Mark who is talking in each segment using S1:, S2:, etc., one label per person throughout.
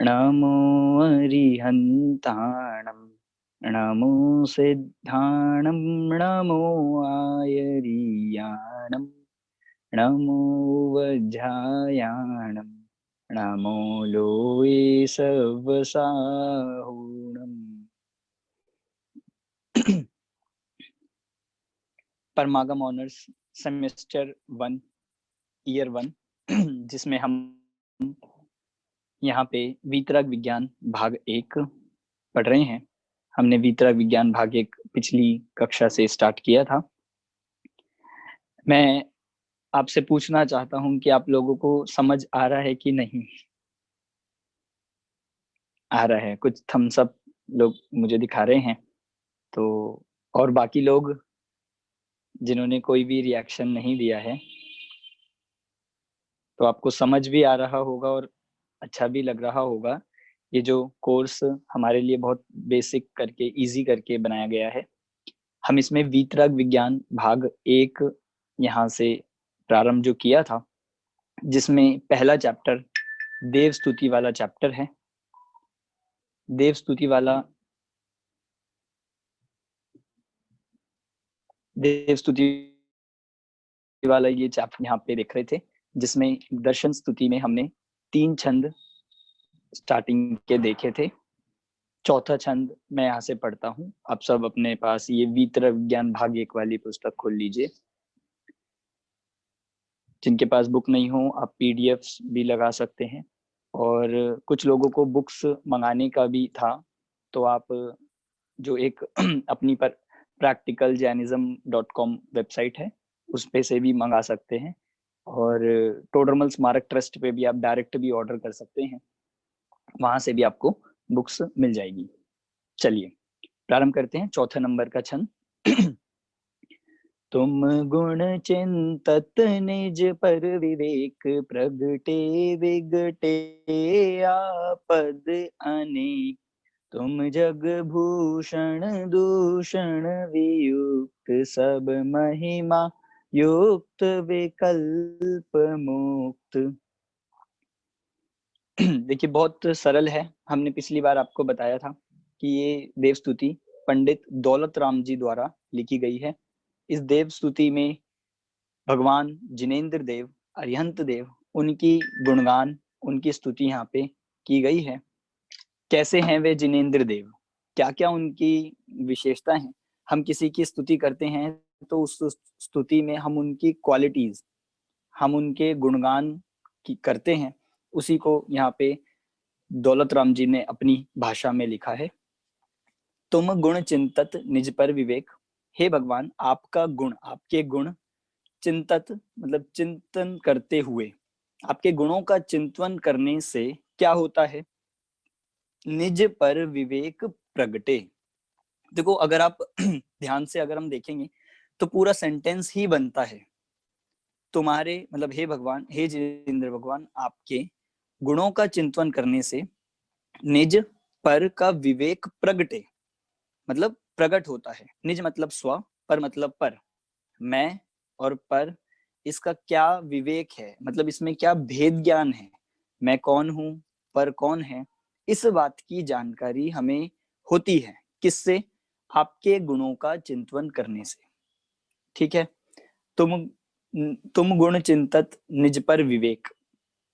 S1: नमो अरिहन्ताणं नमो सिद्धाणं नमो आयरीयाणं नमो वज्रायाणं नमो लोये सवसाहुणम्। परमागम honours semester 1 year 1 जिसमें हम यहाँ पे वीतराग विज्ञान भाग 1 पढ़ रहे हैं। हमने वीतराग विज्ञान भाग 1 पिछली कक्षा से स्टार्ट किया था। मैं आपसे पूछना चाहता हूँ कि आप लोगों को समझ आ रहा है कि नहीं आ रहा है? कुछ थम्स अप लोग मुझे दिखा रहे हैं, तो और बाकी लोग जिन्होंने कोई भी रिएक्शन नहीं दिया है, तो आपको समझ भी आ रहा होगा और अच्छा भी लग रहा होगा। ये जो कोर्स हमारे लिए बहुत बेसिक करके इजी करके बनाया गया है। हम इसमें वीतराग विज्ञान भाग 1 यहाँ से प्रारंभ जो किया था, जिसमें पहला चैप्टर देव स्तुति वाला चैप्टर है। देव स्तुति वाला ये चैप्टर यहाँ पे देख रहे थे, जिसमें दर्शन स्तुति में हमने 3 छंद स्टार्टिंग के देखे थे। चौथा छंद मैं यहाँ से पढ़ता हूँ। आप सब अपने पास ये वीतराग विज्ञान भाग 1 वाली पुस्तक खोल लीजिए। जिनके पास बुक नहीं हो, आप पीडीएफ्स भी लगा सकते हैं, और कुछ लोगों को बुक्स मंगाने का भी था, तो आप जो एक अपनी पर practicaljainism.com वेबसाइट है, उस पे से भी मंगा सकते हैं, और टोडरमल स्मारक ट्रस्ट पे भी आप डायरेक्ट भी ऑर्डर कर सकते हैं, वहां से भी आपको बुक्स मिल जाएगी। चलिए प्रारंभ करते हैं। चौथा नंबर का छंद। तुम गुण चिंतत निज पर विवेक प्रगटे विगटे आपद अनेक। तुम जग भूषण दूषण वियुक्त सब महिमा युक्त विकल्प मुक्त। देखिए बहुत सरल है। हमने पिछली बार आपको बताया था कि ये देव स्तुति पंडित दौलत राम जी द्वारा लिखी गई है। इस देव स्तुति में भगवान जिनेंद्र देव, अरिहंत देव, उनकी गुणगान, उनकी स्तुति यहाँ पे की गई है। कैसे हैं वे जिनेंद्र देव, क्या क्या उनकी विशेषता है। हम किसी की स्तुति करते हैं तो उस स्तुति में हम उनकी क्वालिटीज, हम उनके गुणगान की करते हैं। उसी को यहाँ पे दौलत राम जी ने अपनी भाषा में लिखा है। तुम गुण चिंतत निज पर विवेक। हे भगवान, आपका गुण, आपके गुण चिंतत मतलब चिंतन करते हुए, आपके गुणों का चिंतन करने से क्या होता है? निज पर विवेक प्रगटे। देखो अगर आप ध्यान से अगर हम देखेंगे तो पूरा सेंटेंस ही बनता है, तुम्हारे मतलब हे भगवान, हे जिनेंद्र भगवान, आपके गुणों का चिंतन करने से निज पर का विवेक प्रगटे, मतलब प्रकट होता है। निज मतलब स्व, पर मतलब पर, मैं और पर, इसका क्या विवेक है, मतलब इसमें क्या भेद ज्ञान है, मैं कौन हूं, पर कौन है, इस बात की जानकारी हमें होती है। किससे? आपके गुणों का चिंतन करने से। ठीक है। तुम गुण चिंतत निज पर विवेक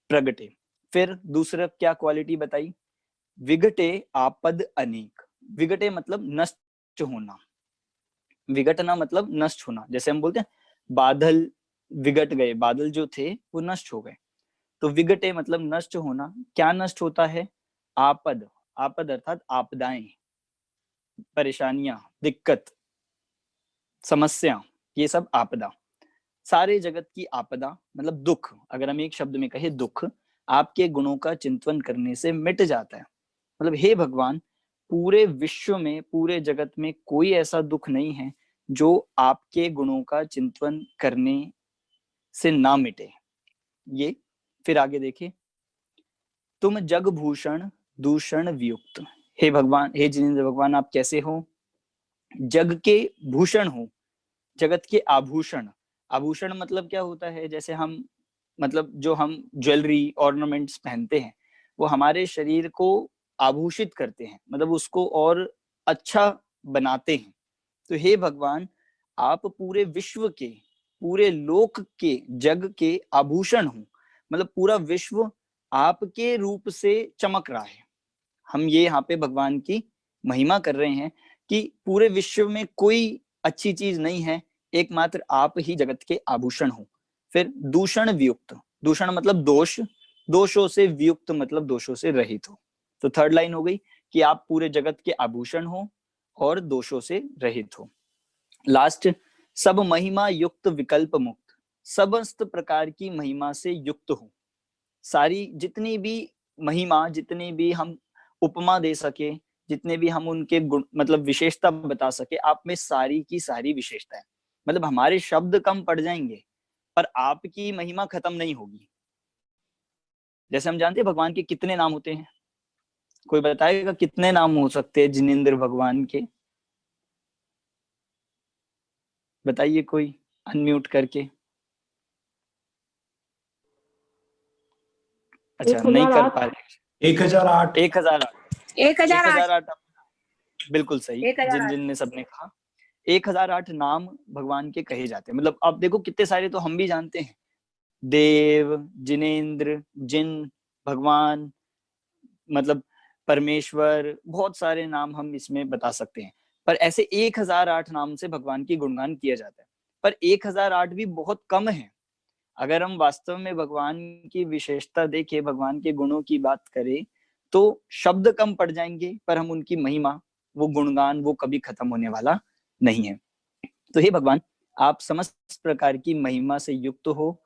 S1: प्रगटे। फिर दूसरा क्या क्वालिटी बताई? विघटे आपद अनेक। विघटे मतलब नष्ट होना, विघटना मतलब नष्ट होना। जैसे हम बोलते हैं बादल विघट गए, बादल जो थे वो नष्ट हो गए, तो विघटे मतलब नष्ट होना। क्या नष्ट होता है? आपद, आपद अर्थात आपदाएं, परेशानियां, दिक्कत, समस्या, ये सब आपदा। सारे जगत की आपदा मतलब दुख, अगर हम एक शब्द में कहें दुख, आपके गुणों का चिंतन करने से मिट जाता है। मतलब हे भगवान, पूरे विश्व में, पूरे जगत में कोई ऐसा दुख नहीं है जो आपके गुणों का चिंतन करने से ना मिटे। ये फिर आगे देखिए, तुम जग भूषण दूषण वियुक्त। हे भगवान, हे जिनेंद्र भगवान, आप कैसे हो? जग के भूषण हो, जगत के आभूषण। आभूषण मतलब क्या होता है? जैसे हम मतलब जो हम ज्वेलरी ऑर्नामेंट्स पहनते हैं, वो हमारे शरीर को आभूषित करते हैं, मतलब उसको और अच्छा बनाते हैं। तो हे भगवान, आप पूरे विश्व के, पूरे लोक के, जग के आभूषण हो, मतलब पूरा विश्व आपके रूप से चमक रहा है। हम ये यहाँ पे भगवान की महिमा कर रहे हैं कि पूरे विश्व में कोई अच्छी चीज नहीं है, एकमात्र आप ही जगत के आभूषण हो। फिर दूषण वियुक्त, दूषण मतलब दोष, दोषों से वियुक्त मतलब दोषों से रहित हो। तो थर्ड लाइन हो गई कि आप पूरे जगत के आभूषण हो और दोषों से रहित हो। लास्ट, सब महिमा युक्त विकल्प मुक्त, समस्त प्रकार की महिमा से युक्त हो। सारी जितनी भी महिमा, जितनी भी हम उपमा दे सके, जितने भी हम उनके गुण मतलब विशेषता बता सके, आप में सारी की सारी विशेषता है। मतलब हमारे शब्द कम पड़ जाएंगे पर आपकी महिमा खत्म नहीं होगी। जैसे हम जानते हैं भगवान के कितने नाम होते हैं, कोई बताएगा कितने नाम हो सकते हैं जिनेंद्र भगवान के? बताइए कोई, अनम्यूट करके। अच्छा, नहीं कर पा रहे।
S2: 1008।
S1: 1008।
S3: 1008।
S1: 1008 बिल्कुल सही, जिन
S3: 1008।
S1: जिन ने सबने कहा। 1008 नाम भगवान के कहे जाते हैं। मतलब आप देखो कितने सारे तो हम भी जानते हैं, देव, जिनेंद्र, जिन, भगवान, मतलब परमेश्वर, बहुत सारे नाम हम इसमें बता सकते हैं। पर ऐसे 1008 नाम से भगवान की गुणगान किया जाता है। पर 1008 भी बहुत कम है। अगर हम वास्तव में भगवान की विशेषता देखें, भगवान के गुणों की बात करें, तो शब्द कम पड़ जाएंगे, पर हम उनकी महिमा, वो गुणगान, वो कभी खत्म होने वाला नहीं है। तो हे भगवान, आप समस्त प्रकार की महिमा से युक्त हो,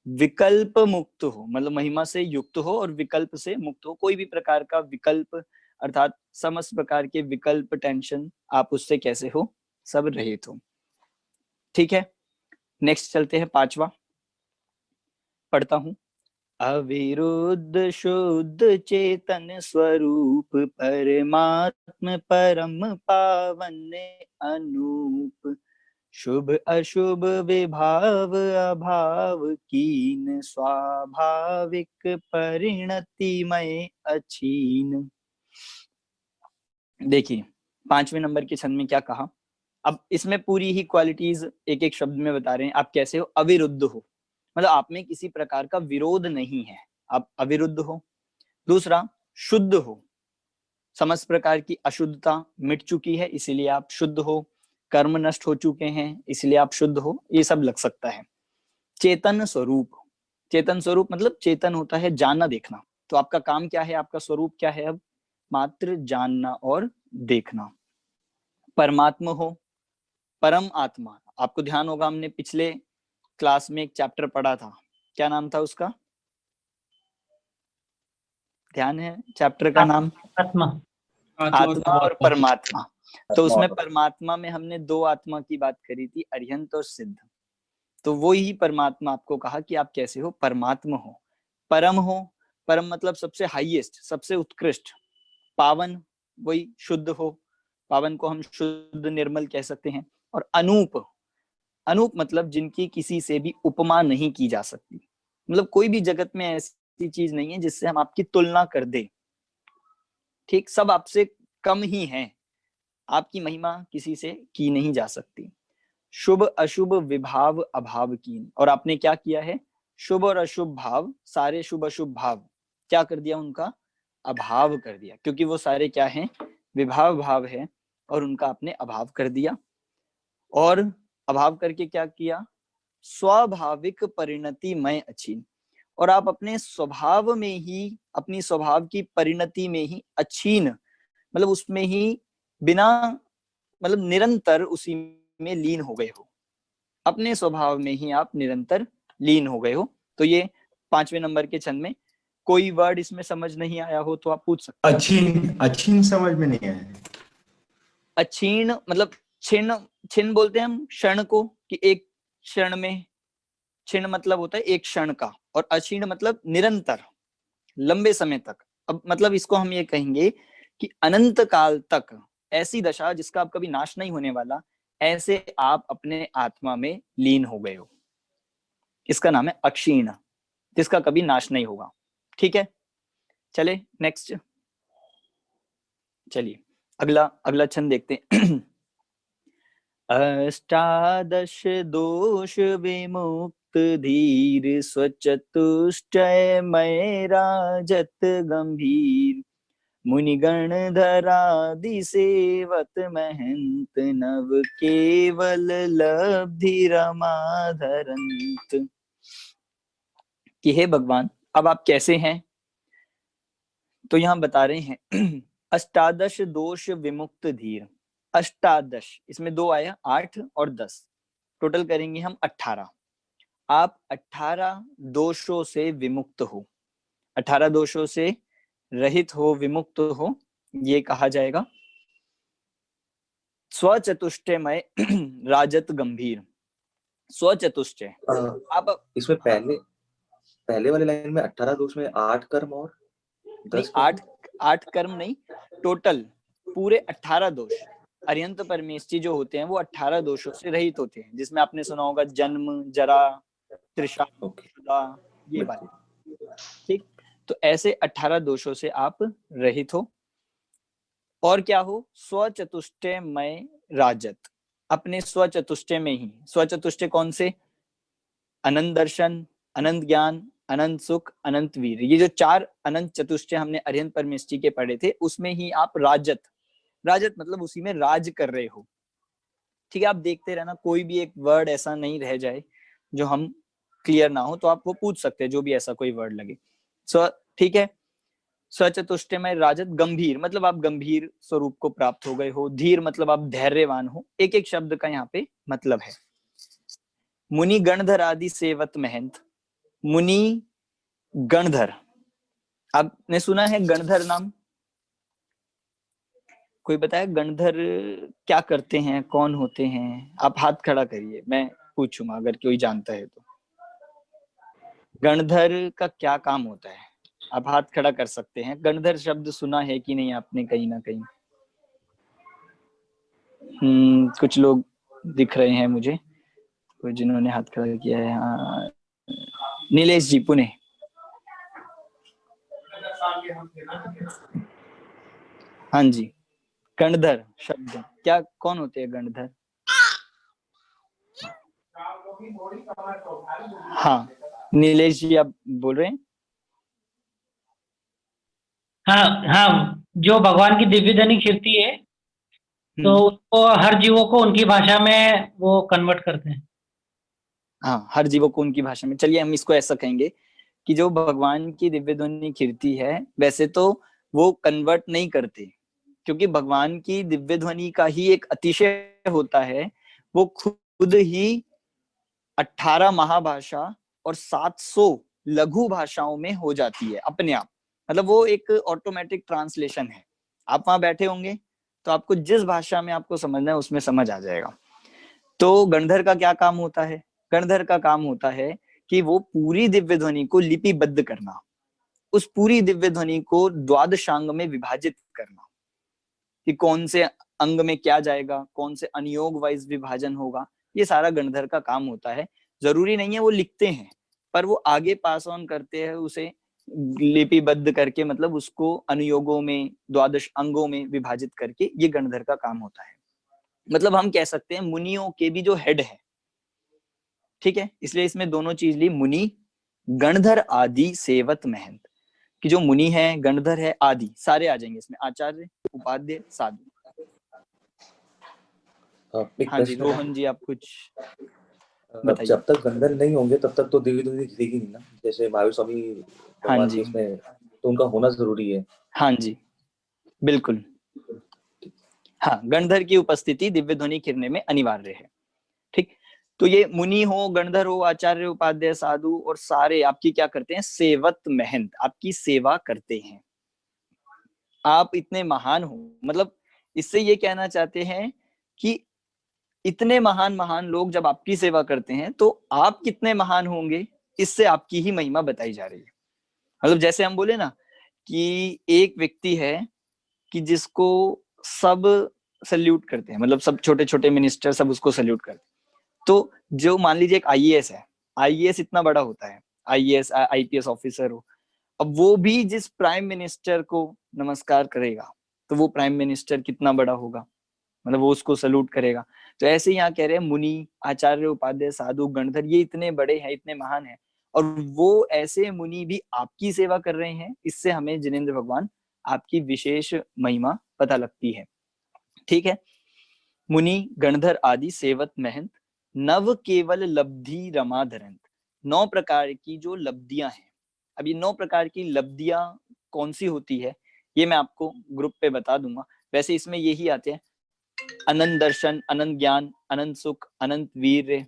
S1: विकल्प मुक्त हो, मतलब महिमा से युक्त हो और विकल्प से मुक्त हो। कोई भी प्रकार का विकल्प अर्थात समस्त प्रकार के विकल्प, टेंशन, आप उससे कैसे हो? सब रहित हो। ठीक है, नेक्स्ट चलते हैं, पांचवा पढ़ता हूं। अविरुद्ध शुद्ध चेतन स्वरूप परमात्म परम पावन अनूप, शुभ अशुभ विभाव अभाव कीन, स्वाभाविक परिणतिमय अछीन। देखिए, 5वें नंबर के छंद में क्या कहा। अब इसमें पूरी ही क्वालिटीज एक एक शब्द में बता रहे हैं। आप कैसे हो? अविरुद्ध हो, मतलब आप में किसी प्रकार का विरोध नहीं है, आप अविरुद्ध हो। दूसरा, शुद्ध हो, समस्त प्रकार की अशुद्धता मिट चुकी है, इसीलिए आप शुद्ध हो। कर्म नष्ट हो चुके हैं, इसलिए आप शुद्ध हो, ये सब लग सकता है। चेतन स्वरूप, चेतन स्वरूप मतलब चेतन होता है जानना देखना। तो आपका काम क्या है, आपका स्वरूप क्या है? अब मात्र जानना और देखना। परमात्मा हो, परम आत्मा। आपको ध्यान होगा हमने पिछले क्लास में एक चैप्टर पढ़ा था, क्या नाम था उसका? ध्यान है चैप्टर का नाम?
S2: आत्मा।
S1: आत्मा और परमात्मा। तो उसमें परमात्मा में हमने दो आत्मा की बात करी थी, अरिहंत और सिद्ध। तो वो ही परमात्मा आपको कहा कि आप कैसे हो? परमात्मा हो। परम हो, परम मतलब सबसे हाईएस्ट, सबसे उत्कृष्ट। पावन, वही शुद्ध हो, पावन को हम शुद्ध निर्मल कह सकते हैं। और अनूप, अनूप मतलब जिनकी किसी से भी उपमा नहीं की जा सकती, मतलब कोई भी जगत में ऐसी चीज नहीं है जिससे हम आपकी तुलना कर दे। ठीक, सब आपसे कम ही हैं, आपकी महिमा किसी से की नहीं जा सकती। शुभ अशुभ विभाव अभाव कीन, और आपने क्या किया है? शुभ और अशुभ भाव, सारे शुभ अशुभ भाव क्या कर दिया? उनका अभाव कर दिया, क्योंकि वो सारे क्या हैं? विभाव भाव है, और उनका आपने अभाव कर दिया। और अभाव करके क्या किया? स्वाभाविक परिणति में अछीन, और आप अपने स्वभाव में ही, अपनी स्वभाव की परिणति में ही अछीन, मतलब उसमें ही बिना, मतलब निरंतर उसी में लीन हो गए हो। अपने स्वभाव में ही आप निरंतर लीन हो गए हो। तो ये 5वें नंबर के छंद में कोई वर्ड इसमें समझ नहीं आया हो तो आप पूछ सकते हैं।
S2: अच्छीन, अच्छीन समझ में नहीं आया।
S1: अक्षीण मतलब छिन्न, छिन्न बोलते हैं हम क्षण को, कि एक क्षण में। छिन्न मतलब होता है एक क्षण का, और अक्षीण मतलब निरंतर, लंबे समय तक। अब मतलब इसको हम ये कहेंगे कि अनंत काल तक ऐसी दशा जिसका आप कभी नाश नहीं होने वाला, ऐसे आप अपने आत्मा में लीन हो गए हो। इसका नाम है अक्षीण, जिसका कभी नाश नहीं होगा। ठीक है, चले नेक्स्ट, चलिए अगला अगला छंद देखते हैं। अष्टादश दोष विमुक्त धीर, स्वचतुष्टय मय राजत गंभीर, मुनिगण धरादि सेवत महंत, नव केवल लब्धि रमाधरंत। कि हे भगवान अब आप कैसे हैं, तो यहाँ बता रहे हैं अष्टादश दोष विमुक्त धीर। अष्टादश, इसमें 2 आया, 8 और 10, टोटल करेंगे हम 18। आप 18 दोषों से विमुक्त हो, 18 दोषों से रहित हो, विमुक्त हो, ये कहा जाएगा। स्वचतुष्टयमय राजत गंभीर, स्वचतुष्टय। आप
S3: इसमें पहले वाले लाइन में 18 दोष में 8 कर्म और 10
S1: नहीं, 8 कर्म नहीं, टोटल पूरे 18 दोष। अर्यंत परमेष्ठी जो होते हैं वो 18 दोषों से रहित होते हैं, जिसमें आपने सुना होगा जन्म, जरा, तृषा, ये वाले। ठीक, तो ऐसे 18 दोषों से आप रहित हो। और क्या हो, स्वचतुष्टयमय राजत, अपने स्वचतुष्टय में ही। स्वचतुष्टय कौन से, अनंत दर्शन, अनंत ज्ञान, अनंत सुख, अनंत वीर, ये जो 4 अनंत चतुष्टय हमने अर्यंत परमेष्ठी के पढ़े थे, उसमें ही आप राजत, राजत मतलब उसी में राज कर रहे हो। ठीक है, आप देखते रहना, कोई भी एक वर्ड ऐसा नहीं रह जाए जो हम क्लियर ना हो, तो आप वो पूछ सकते हैं जो भी ऐसा कोई वर्ड लगे। ठीक है, स्वचतुष्टयमय राजत गंभीर, मतलब आप गंभीर स्वरूप को प्राप्त हो गए हो। धीर मतलब आप धैर्यवान हो। एक एक शब्द का यहाँ पे मतलब है। मुनि गणधर आदि सेवत महंत, मुनि गणधर, आपने सुना है गणधर नाम, कोई बताया गणधर क्या करते हैं, कौन होते हैं? आप हाथ खड़ा करिए, मैं पूछूंगा अगर कोई जानता है तो। गणधर का क्या काम होता है? आप हाथ खड़ा कर सकते हैं। गणधर शब्द सुना है कि नहीं आपने कहीं ना कहीं? कुछ लोग दिख रहे हैं मुझे, कोई जिन्होंने हाथ खड़ा किया है। हाँ, नीलेश जी पुणे। हाँ जी, गणधर शब्द क्या, कौन होते हैं गणधर? हाँ, नीलेश जी आप बोल रहे हैं?
S4: हाँ हाँ, जो भगवान की दिव्य धनी कीर्ति है, तो उसको हर जीवों को उनकी भाषा में वो कन्वर्ट करते हैं।
S1: हाँ, हर जीवों को उनकी भाषा में। चलिए हम इसको ऐसा कहेंगे कि जो भगवान की दिव्य ध्वनि कीर्ति है, वैसे तो वो कन्वर्ट नहीं करते, क्योंकि भगवान की दिव्य ध्वनि का ही एक अतिशय होता है, वो खुद ही 18 महाभाषा और 700 लघु भाषाओं में हो जाती है अपने आप। मतलब वो एक ऑटोमेटिक ट्रांसलेशन है। आप वहां बैठे होंगे तो आपको जिस भाषा में आपको समझना है उसमें समझ आ जाएगा। तो गणधर का क्या काम होता है? गणधर का काम होता है कि वो पूरी दिव्य ध्वनि को लिपिबद्ध करना, उस पूरी दिव्य ध्वनि को द्वादशांग में विभाजित करना, कि कौन से अंग में क्या जाएगा, कौन से अनुयोग वाइज विभाजन होगा, ये सारा गणधर का काम होता है। जरूरी नहीं है वो लिखते हैं, पर वो आगे पास ऑन करते हैं उसे लिपिबद्ध करके, मतलब उसको अनुयोगों में, द्वादश अंगों में विभाजित करके, ये गणधर का काम होता है। मतलब हम कह सकते हैं मुनियों के भी जो हेड है, ठीक है, इसलिए इसमें दोनों चीज ली, मुनि गणधर आदि सेवत महंत, कि जो मुनि है, गणधर है, आदि सारे आ जाएंगे इसमें, आचार्य, उपाध्याय, साधु। हाँ जी, रोहन जी आप कुछ बताइए।
S3: जब तक गंधर नहीं होंगे तब तक तो दिव्य ध्वनि दिखेगी नहीं ना, जैसे महावीर स्वामी भगवान के इसमें, तो उनका होना जरूरी है।
S1: हाँ जी बिल्कुल, हाँ, गणधर की उपस्थिति दिव्य ध्वनि किरने में अनिवार्य है। ठीक, तो ये मुनि हो, गणधर हो, आचार्य, उपाध्याय, साधु, और सारे आपकी क्या करते हैं? सेवत महंत, आपकी सेवा करते हैं। आप इतने महान हो, मतलब इससे ये कहना चाहते हैं कि इतने महान महान लोग जब आपकी सेवा करते हैं तो आप कितने महान होंगे, इससे आपकी ही महिमा बताई जा रही है। मतलब जैसे हम बोले ना कि एक व्यक्ति है कि जिसको सब सल्यूट करते हैं, मतलब सब छोटे छोटे मिनिस्टर सब उसको सल्यूट करते हैं। तो जो मान लीजिए एक आईएएस है, आईएएस इतना बड़ा होता है, आईएएस आईपीएस ऑफिसर हो, अब वो भी जिस प्राइम मिनिस्टर को नमस्कार करेगा तो वो प्राइम मिनिस्टर कितना बड़ा होगा, मतलब वो उसको सल्यूट करेगा। तो ऐसे ही यहाँ कह रहे हैं मुनि, आचार्य, उपाध्याय, साधु, गणधर, ये इतने बड़े हैं, इतने महान हैं, और वो ऐसे मुनि भी आपकी सेवा कर रहे हैं। इससे हमें जिनेंद्र भगवान आपकी विशेष महिमा पता लगती है। ठीक है। मुनि गणधर आदि सेवत महंत, नव केवल लब्धि रमा धरंत। 9 प्रकार की जो लब्धियां हैं, अब ये 9 प्रकार की लब्धियां कौन सी होती है ये मैं आपको ग्रुप पे बता दूंगा। वैसे इसमें यही आते हैं: अनंत दर्शन, अनंत ज्ञान, अनंत सुख, अनंत वीर्य,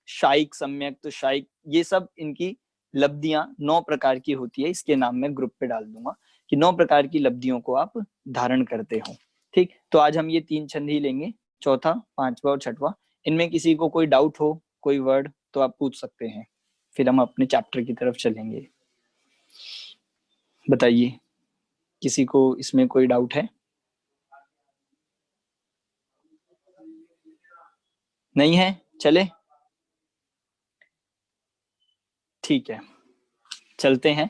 S1: शायिक सम्यक, तो शायिक, ये सब इनकी लब्धियां 9 प्रकार की होती है। इसके नाम मैं ग्रुप पे डाल दूंगा कि 9 प्रकार की लब्धियों को आप धारण करते हो। ठीक, तो आज हम ये 3 छंद ही लेंगे, चौथा, पांचवा और छठवा। इनमें किसी को कोई डाउट हो, कोई वर्ड, तो आप पूछ सकते हैं, फिर हम अपने चैप्टर की तरफ चलेंगे। बताइए, किसी को इसमें कोई डाउट है? नहीं है? चले, ठीक है, चलते हैं।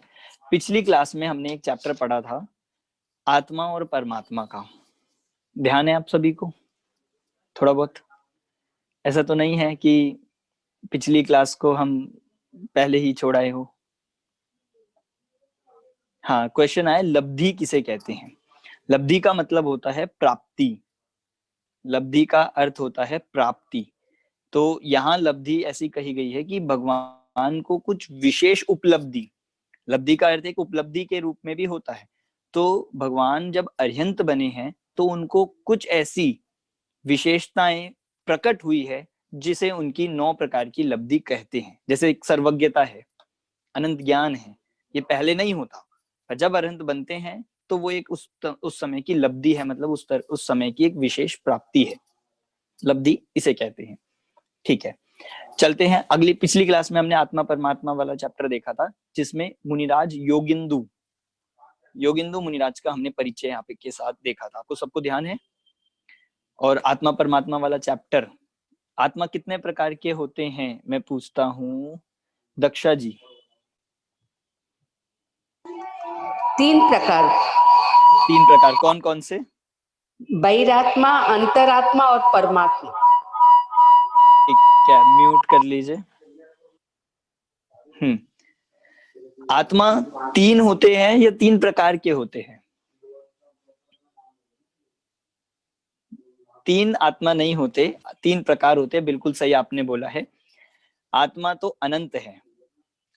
S1: पिछली क्लास में हमने एक चैप्टर पढ़ा था, आत्मा और परमात्मा का। ध्यान है आप सभी को थोड़ा बहुत? ऐसा तो नहीं है कि पिछली क्लास को हम पहले ही छोड़ आए हो? हाँ, क्वेश्चन आया लब्धि किसे कहते हैं। लब्धि का मतलब होता है प्राप्ति, लब्धि का अर्थ होता है प्राप्ति। तो यहाँ लब्धि ऐसी कही गई है कि भगवान को कुछ विशेष उपलब्धि, लब्धि का अर्थ एक उपलब्धि के रूप में भी होता है। तो भगवान जब अरिहंत बने हैं तो उनको कुछ ऐसी विशेषताएं प्रकट हुई है जिसे उनकी 9 प्रकार की लब्धि कहते हैं। जैसे एक सर्वज्ञता है, अनंत ज्ञान है, ये पहले नहीं होता, पर जब अरिहंत बनते हैं तो वो एक उस समय की लब्धि है, मतलब उस समय की एक विशेष प्राप्ति है, लब्धि इसे कहते हैं। ठीक है, चलते हैं। पिछली क्लास में हमने आत्मा परमात्मा वाला चैप्टर देखा था, जिसमें मुनिराज योगिंदु मुनिराज का हमने परिचय यहाँ पे के साथ देखा था। आपको सबको ध्यान है? और आत्मा परमात्मा वाला चैप्टर, आत्मा कितने प्रकार के होते हैं मैं पूछता हूँ दक्षा जी?
S5: 3 प्रकार।
S1: 3 प्रकार, कौन कौन से?
S5: बहिरात्मा, अंतरात्मा और परमात्मा।
S1: ठीक है, म्यूट कर लीजिए। आत्मा 3 होते हैं या 3 प्रकार के होते हैं? 3 आत्मा नहीं होते, 3 प्रकार होते हैं, बिल्कुल सही आपने बोला है। आत्मा तो अनंत है।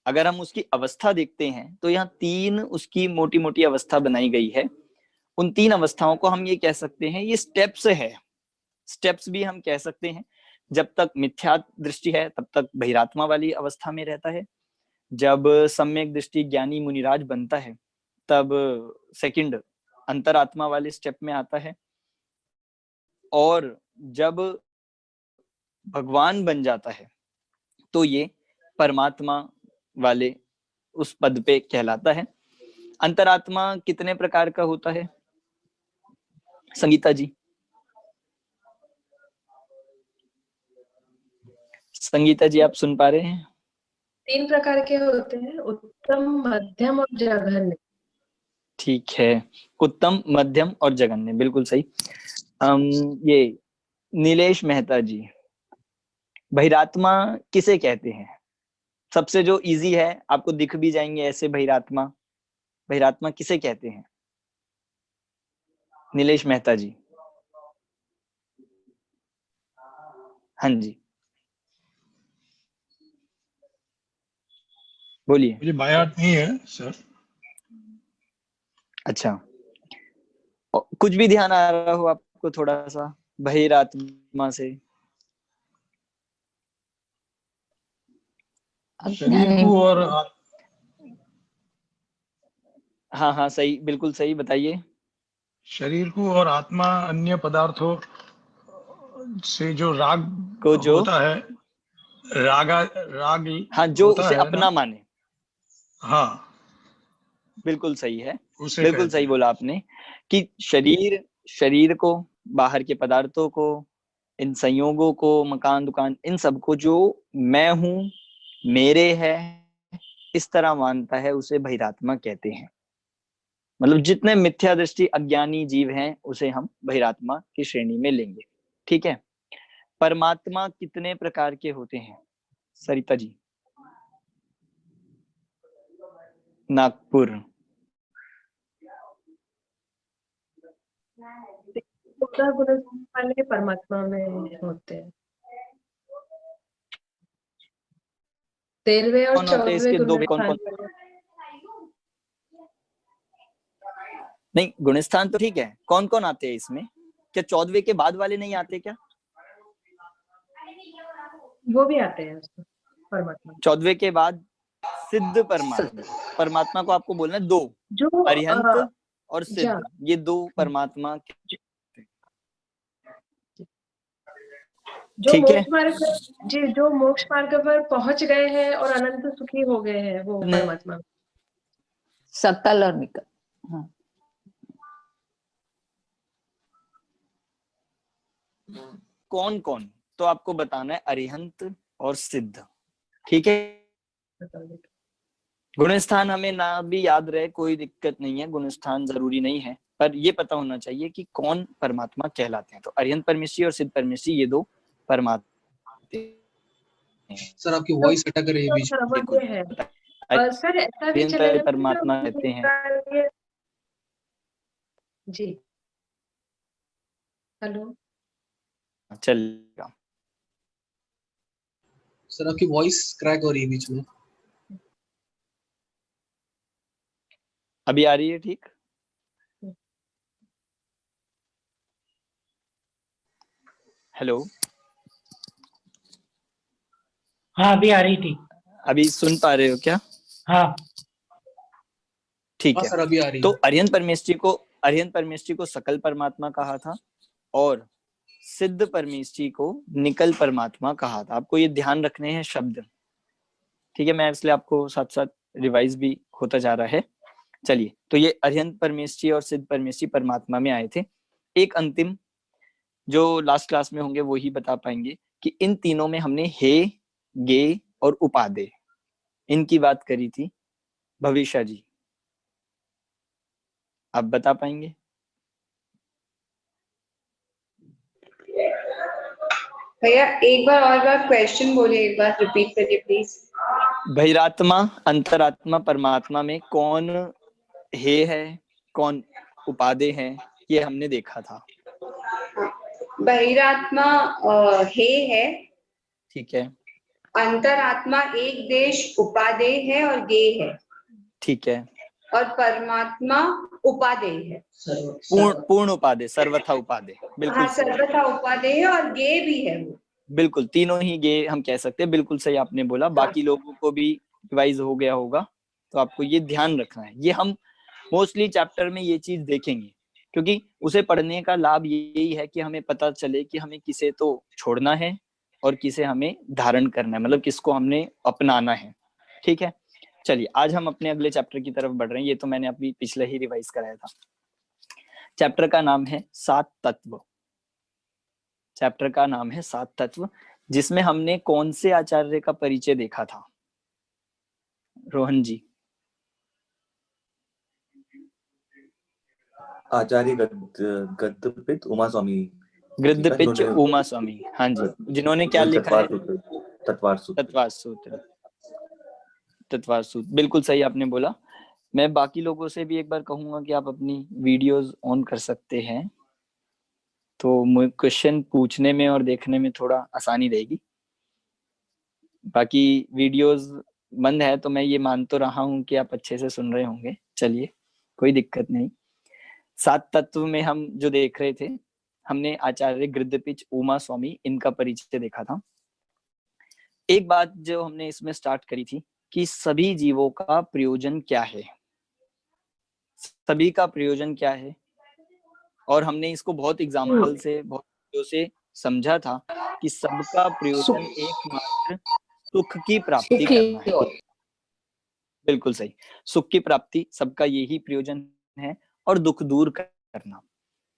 S1: अगर हम उसकी अवस्था देखते हैं तो यहाँ 3 उसकी मोटी मोटी अवस्था बनाई गई है। उन 3 अवस्थाओं को हम ये कह सकते हैं, ये स्टेप्स है, स्टेप्स भी हम कह सकते हैं। जब तक मिथ्या दृष्टि है तब तक बहिरात्मा वाली अवस्था में रहता है। जब सम्यक दृष्टि ज्ञानी मुनिराज बनता है तब सेकंड अंतरात्मा वाले स्टेप में आता है। और जब भगवान बन जाता है तो ये परमात्मा वाले उस पद पे कहलाता है। अंतरात्मा कितने प्रकार का होता है संगीता जी? संगीता जी आप सुन पा रहे हैं?
S6: 3 प्रकार के होते हैं, उत्तम, मध्यम और जघन्य।
S1: ठीक है, उत्तम, मध्यम और जघन्य, बिल्कुल सही। ये नीलेश मेहता जी, बहिरात्मा किसे कहते हैं? सबसे जो इजी है, आपको दिख भी जाएंगे ऐसे बहिरात्मा, बहिरात्मा किसे कहते हैं? नीलेश मेहता जी। हाँ जी, बोलिए।
S7: मुझे बायात नहीं है सर।
S1: अच्छा, कुछ भी ध्यान आ रहा हो आपको थोड़ा सा बहिरात्मा से?
S7: शरीर को और
S1: हाँ हाँ सही, बिल्कुल सही, बताइए।
S7: शरीर को और आत्मा अन्य पदार्थों से जो राग
S1: को जो
S7: होता है, राग
S1: हाँ, जो
S7: होता
S1: उसे
S7: है
S1: अपना
S7: ना?
S1: माने।
S7: हाँ,
S1: बिल्कुल सही है,
S7: उसे
S1: बिल्कुल
S7: कहते
S1: सही
S7: हैं।
S1: बोला आपने कि शरीर को, बाहर के पदार्थों को, इन संयोगों को, मकान दुकान, इन सब को जो मैं हूं, मेरे है, इस तरह मानता है उसे बहिरात्मा कहते हैं। मतलब जितने मिथ्या दृष्टि अज्ञानी जीव हैं उसे हम बहिरात्मा की श्रेणी में लेंगे। ठीक है। परमात्मा कितने प्रकार के होते हैं सरिता जी? नागपुर।
S6: 14 गुण वाले परमात्मा में होते हैं। 13वें और
S1: कौन होते हैं
S6: 14वें
S1: इसके दो?
S6: गुण
S1: कौन कौन?
S6: स्थान वाले।
S1: नहीं, गुणस्थान तो ठीक है, कौन कौन आते हैं इसमें? क्या 14वें के बाद वाले नहीं आते क्या?
S6: वो भी आते हैं उसमें परमात्मा।
S1: 14वें के बाद सिद्ध परमात्मा। परमात्मा को आपको बोलना है दो,
S6: जो
S1: अरिहंत और सिद्ध,
S6: जा-
S1: ये दो परमात्मा के।
S6: जो
S1: ठीक है।
S6: मोक्ष मार्ग जी, जो मोक्ष मार्ग पर पहुंच गए हैं और अनंत सुखी हो गए हैं, वो परमात्मा।
S5: सकल और निकल।
S1: कौन कौन? तो आपको बताना है अरिहंत और सिद्ध। ठीक है। गुणस्थान हमें ना भी याद रहे कोई दिक्कत नहीं है, गुणस्थान जरूरी नहीं है, पर ये पता होना चाहिए कि कौन परमात्मा कहलाते हैं। तो अरिहंत परमेश्वरी और सिद्ध परमेश्वरी ये दो परमात्मा।
S8: सर आपकी वॉइस अटक रही है बीच में।
S6: वो ये है। और सर ऐसा भी
S1: अरिहंत
S6: चलेगा
S1: परमात्मा कहते हैं।
S6: जी। हेलो,
S1: चलेगा।
S8: सर आपकी वॉइस क्रैक हो रही है बीच में।
S1: अभी आ रही है ठीक? हेलो,
S4: हाँ अभी आ रही थी।
S1: अभी सुन पा रहे हो क्या?
S4: हाँ
S1: ठीक
S8: हाँ
S1: है।
S8: सर अभी आ रही
S1: तो
S8: है।
S1: अरिहंत परमेश्वरी को सकल परमात्मा कहा था और सिद्ध परमेश्वरी को निकल परमात्मा कहा था। आपको ये ध्यान रखने हैं शब्द। ठीक है, मैं इसलिए आपको साथ साथ रिवाइज भी होता जा रहा है। चलिए, तो ये अरिहंत परमेश्वरी और सिद्ध परमेश्वरी परमात्मा में आए थे। एक अंतिम जो लास्ट क्लास में होंगे वो ही बता पाएंगे कि इन तीनों में हमने हे, गे और उपादेय, इनकी बात करी थी। भविष्य जी आप बता पाएंगे?
S5: भैया एक बार और बार क्वेश्चन बोलिए, एक बार रिपीट करिए प्लीज।
S1: बहिरात्मा, अंतरात्मा, परमात्मा में कौन हे है, कौन उपादेय है, ये हमने देखा था।
S5: बहिरात्मा हे है,
S1: ठीक है।
S5: अंतरात्मा एक देश उपादेय है और गे है,
S1: ठीक है।
S5: और परमात्मा उपादेय है।
S1: पूर्ण उपादेय, सर्वथा उपादेय, बिल्कुल
S5: हाँ,
S1: सही।
S5: सर्वथा उपादेय है और गे भी है वो।
S1: बिल्कुल, तीनों ही गे हम कह सकते हैं। बिल्कुल सही आपने बोला। बाकी लोगों को भी रिवाइज हो गया होगा, तो आपको ये ध्यान रखना है। ये हम मोस्टली चैप्टर में ये चीज देखेंगे, क्योंकि उसे पढ़ने का लाभ यही है कि हमें पता चले कि हमें किसे तो छोड़ना है और किसे हमें धारण करना है, मतलब किसको हमने अपनाना है। ठीक है। चलिए, आज हम अपने अगले चैप्टर की तरफ बढ़ रहे हैं। ये तो मैंने अभी पिछले ही रिवाइज कराया था। चैप्टर का नाम है 7 तत्व। चैप्टर का नाम है 7 तत्व, जिसमें हमने कौन से आचार्य का परिचय देखा था? रोहन जी।
S3: आचार्य गद्दपित उमा स्वामी,
S1: गृद्धपिच उमा स्वामी, हाँ जी, जिन्होंने क्या लिखा है?
S3: तत्वार सूत्र।
S1: तत्वार सूत्र, बिल्कुल सही आपने बोला। मैं बाकी लोगों से भी एक बार कहूंगा कि आप अपनी वीडियोस ऑन कर सकते हैं, तो क्वेश्चन पूछने में और देखने में थोड़ा आसानी रहेगी। बाकी वीडियोस बंद है तो मैं ये मान तो रहा हूँ कि आप अच्छे से सुन रहे होंगे। चलिए, कोई दिक्कत नहीं। 7 तत्व में हम जो देख रहे थे, हमने आचार्य गृद्धपिच उमा स्वामी इनका परिचय देखा था। एक बात जो हमने इसमें स्टार्ट करी थी कि सभी जीवों का प्रयोजन क्या है, सभी का प्रयोजन क्या है, और हमने इसको बहुत एग्जाम्पल से, बहुत से समझा था कि सबका प्रयोजन एकमात्र सुख की प्राप्ति करना है। बिल्कुल सही, सुख की प्राप्ति सबका यही प्रयोजन है, और दुख दूर करना।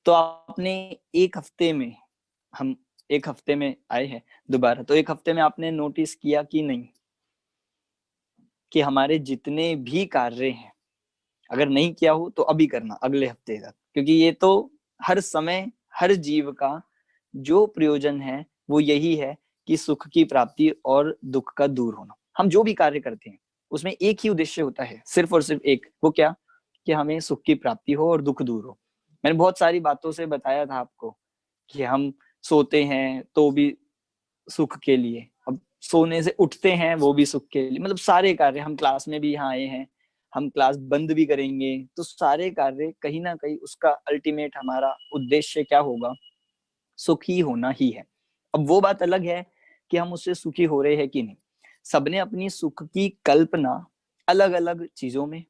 S1: तो आपने एक हफ्ते में, हम एक हफ्ते में आए हैं दोबारा, तो एक हफ्ते में आपने नोटिस किया कि नहीं कि हमारे जितने भी कार्य हैं, अगर नहीं किया हो तो अभी करना, अगले हफ्ते तक, क्योंकि ये तो हर समय हर जीव का जो प्रयोजन है वो यही है कि सुख की प्राप्ति और दुख का दूर होना। हम जो भी कार्य करते हैं उसमें एक ही उद्देश्य होता है, सिर्फ और सिर्फ एक, वो क्या, कि हमें सुख की प्राप्ति हो और दुख दूर हो। मैंने बहुत सारी बातों से बताया था आपको कि हम सोते हैं तो भी सुख के लिए, अब सोने से उठते हैं वो भी सुख के लिए, मतलब सारे कार्य, हम क्लास में भी यहाँ आए हैं, हम क्लास बंद भी करेंगे, तो सारे कार्य कहीं ना कहीं उसका अल्टीमेट हमारा उद्देश्य क्या होगा, सुखी होना ही है। अब वो बात अलग है कि हम उससे सुखी हो रहे हैं कि नहीं। सबने अपनी सुख की कल्पना अलग अलग चीजों में,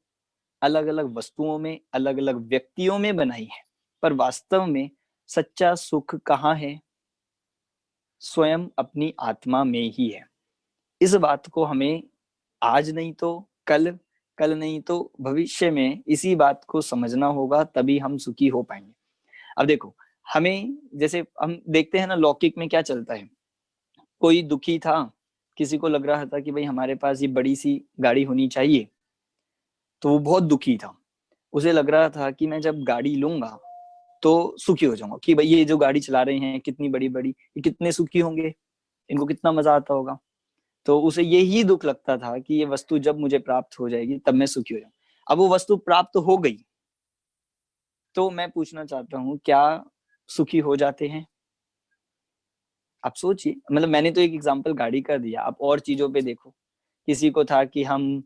S1: अलग अलग वस्तुओं में, अलग अलग व्यक्तियों में बनाई है, पर वास्तव में सच्चा सुख कहाँ है? स्वयं अपनी आत्मा में ही है। इस बात को हमें आज नहीं तो कल, कल नहीं तो भविष्य में इसी बात को समझना होगा, तभी हम सुखी हो पाएंगे। अब देखो, हमें जैसे हम देखते हैं ना, लौकिक में क्या चलता है, कोई दुखी था, किसी को लग रहा था कि भाई हमारे पास ये बड़ी सी गाड़ी होनी चाहिए, तो वो बहुत दुखी था, उसे लग रहा था कि मैं जब गाड़ी लूंगा तो सुखी हो जाऊंगा, कि भाई ये जो गाड़ी चला रहे हैं कितनी बड़ी बड़ी, ये कितने सुखी होंगे, इनको कितना मजा आता होगा। तो उसे यही दुख लगता था कि ये वस्तु जब मुझे प्राप्त हो जाएगी तब मैं सुखी हो जाऊंगा। अब वो वस्तु प्राप्त हो गई, तो मैं पूछना चाहता हूँ, क्या सुखी हो जाते हैं? आप सोचिए, मतलब मैंने तो एक एग्जांपल गाड़ी का दिया, आप और चीजों पे देखो, किसी को था कि हम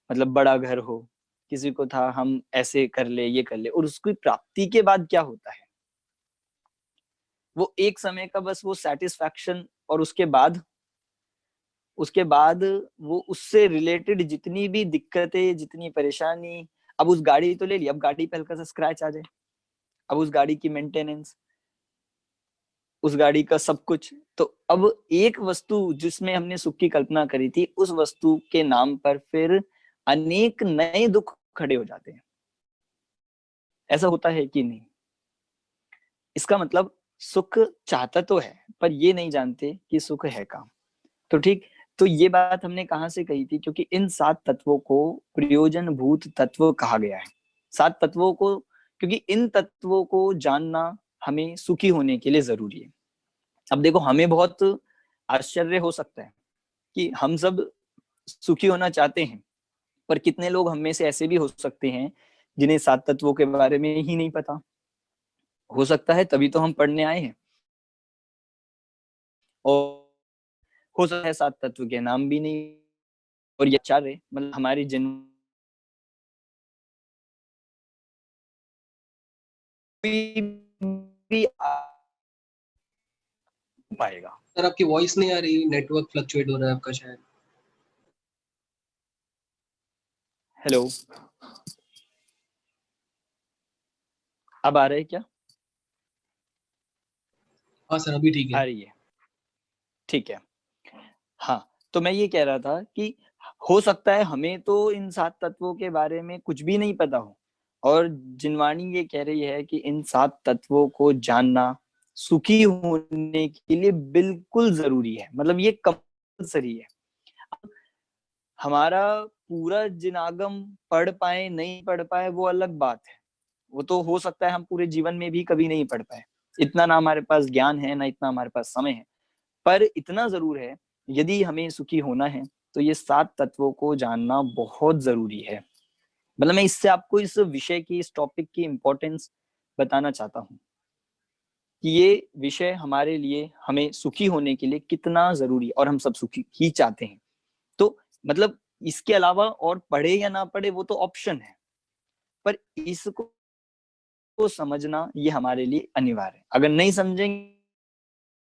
S1: मतलब बड़ा घर हो, किसी को था हम ऐसे कर ले, ये कर ले, और उसकी प्राप्ति के बाद क्या होता है, वो एक समय का बस वो सेटिस्फैक्शन, और उसके बाद वो उससे रिलेटेड जितनी भी दिक्कतें, जितनी परेशानी, अब उस गाड़ी तो ले ली, अब गाड़ी पे हल्का सा स्क्रैच आ जाए, अब उस गाड़ी की मेंटेनेंस, उस गाड़ी का सब कुछ, तो अब एक वस्तु जिसमें हमने सुख की कल्पना करी थी, उस वस्तु के नाम पर फिर अनेक नए दुख खड़े हो जाते हैं। ऐसा होता है कि नहीं? इसका मतलब सुख चाहता तो है, पर ये नहीं जानते कि सुख है कहाँ। तो ठीक, तो ये बात हमने कहाँ से कही थी? क्योंकि इन 7 तत्वों को प्रयोजनभूत तत्व कहा गया है। 7 तत्वों को, क्योंकि इन तत्वों को जानना हमें सुखी होने के लिए जरूरी है। अब देखो, हमें बहुत आश्चर्य हो सकता है कि हम सब सुखी होना चाहते हैं, पर कितने लोग हम में से ऐसे भी हो सकते हैं जिन्हें 7 तत्वों के बारे में ही नहीं पता। हो सकता है तभी तो हम पढ़ने आए हैं, और हो सकता है 7 तत्व के नाम भी नहीं, और ये आचार्य मतलब हमारी जन्म भी पाएगा।
S8: सर आपकी वॉइस नहीं आ रही, नेटवर्क फ्लक्चुएट हो रहा है आपका शायद।
S1: हेलो, अब आ रहा है क्या?
S8: हाँ सर अभी ठीक
S1: आ
S8: है।
S1: रही है, ठीक है। हाँ, तो मैं ये कह रहा था कि हो सकता है हमें तो इन 7 तत्वों के बारे में कुछ भी नहीं पता हो, और जिनवाणी ये कह रही है कि इन 7 तत्वों को जानना सुखी होने के लिए बिल्कुल जरूरी है, मतलब ये कंपल्सरी है। हमारा पूरा जिनागम पढ़ पाए नहीं पढ़ पाए वो अलग बात है, वो तो हो सकता है हम पूरे जीवन में भी कभी नहीं पढ़ पाए, इतना ना हमारे पास ज्ञान है, ना इतना हमारे पास समय है। पर इतना जरूर है, यदि हमें सुखी होना है तो ये 7 तत्वों को जानना बहुत जरूरी है। मतलब मैं इससे आपको इस विषय की, इस टॉपिक की इंपॉर्टेंस बताना चाहता हूँ कि ये विषय हमारे लिए, हमें सुखी होने के लिए कितना जरूरी, और हम सब सुखी ही चाहते हैं। तो मतलब इसके अलावा और पढ़े या ना पढ़े वो तो ऑप्शन है, पर इसको समझना ये हमारे लिए अनिवार्य है। अगर नहीं समझेंगे,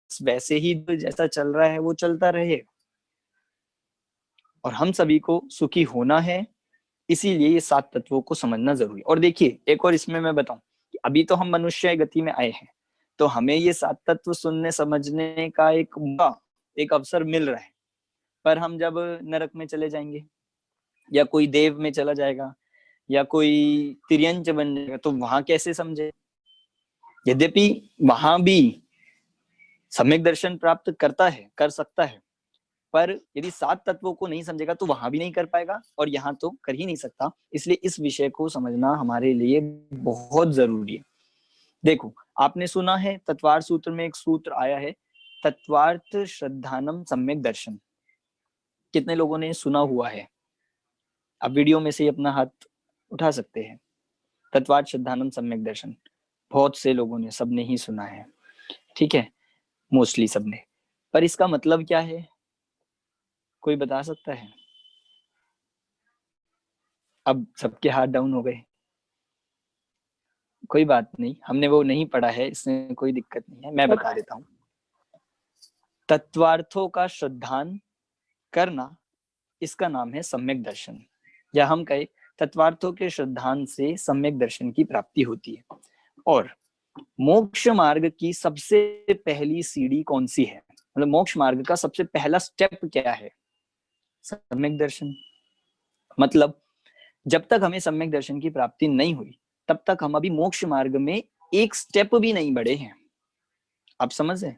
S1: वैसे ही जैसा चल रहा है वो चलता रहेगा, और हम सभी को सुखी होना है, इसीलिए ये 7 तत्वों को समझना जरूरी है। और देखिए, एक और इसमें मैं बताऊं कि अभी तो हम मनुष्य गति में आए हैं, तो हमें ये 7 तत्व सुनने समझने का एक अवसर मिल रहा है, पर हम जब नरक में चले जाएंगे, या कोई देव में चला जाएगा, या कोई तिर्यंच बन जाएगा, तो वहां कैसे समझे? यद्यपि वहां भी सम्यक दर्शन प्राप्त कर सकता है, पर यदि 7 तत्वों को नहीं समझेगा तो वहां भी नहीं कर पाएगा और यहाँ तो कर ही नहीं सकता। इसलिए इस विषय को समझना हमारे लिए बहुत जरूरी है। देखो, आपने सुना है तत्वार्थ सूत्र में एक सूत्र आया है, तत्वार्थ श्रद्धानम सम्यक दर्शन। कितने लोगों ने सुना हुआ है? अब वीडियो में से अपना हाथ उठा सकते हैं। तत्वार्थ श्रद्धानम सम्यक दर्शन बहुत से लोगों ने, सबने ही सुना है, ठीक है, मोस्टली सबने। पर इसका मतलब क्या है, कोई बता सकता है? अब सबके हाथ डाउन हो गए। कोई बात नहीं, हमने वो नहीं पढ़ा है, इसमें कोई दिक्कत नहीं है, मैं बता देता हूँ। तत्वार्थों का श्रद्धान करना, इसका नाम है सम्यक दर्शन, या हम कहें तत्वार्थों के श्रद्धान से सम्यक दर्शन की प्राप्ति होती है। और मोक्ष मार्ग की सबसे पहली सीढ़ी कौन सी है, मतलब मोक्ष मार्ग का सबसे पहला स्टेप क्या है? सम्यक दर्शन। मतलब जब तक हमें सम्यक दर्शन की प्राप्ति नहीं हुई तब तक हम अभी मोक्ष मार्ग में एक स्टेप भी नहीं बढ़े हैं। आप समझ रहे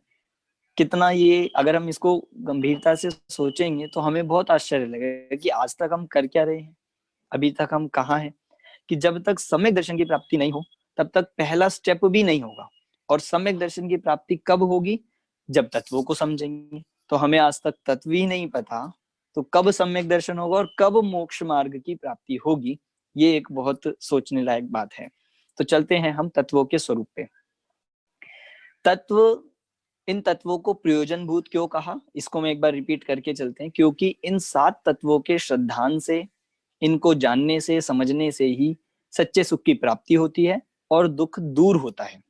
S1: कितना ये, अगर हम इसको गंभीरता से सोचेंगे तो हमें बहुत आश्चर्य लगेगा कि आज तक हम कर क्या रहे हैं, अभी तक हम कहाँ हैं। कि जब तक सम्यक दर्शन की प्राप्ति नहीं हो तब तक पहला स्टेप भी नहीं होगा। और सम्यक दर्शन की प्राप्ति कब होगी? जब तत्वों को समझेंगे। तो हमें आज तक तत्व ही नहीं पता, तो कब सम्यक दर्शन होगा और कब मोक्ष मार्ग की प्राप्ति होगी? ये एक बहुत सोचने लायक बात है। तो चलते हैं हम तत्वों के स्वरूप पे। तत्व, इन तत्वों को प्रयोजन भूत क्यों कहा, इसको मैं एक बार रिपीट करके चलते हैं। क्योंकि इन 7 तत्वों के श्रद्धान से, इनको जानने से, समझने से ही सच्चे सुख की प्राप्ति होती है और दुख दूर होता है।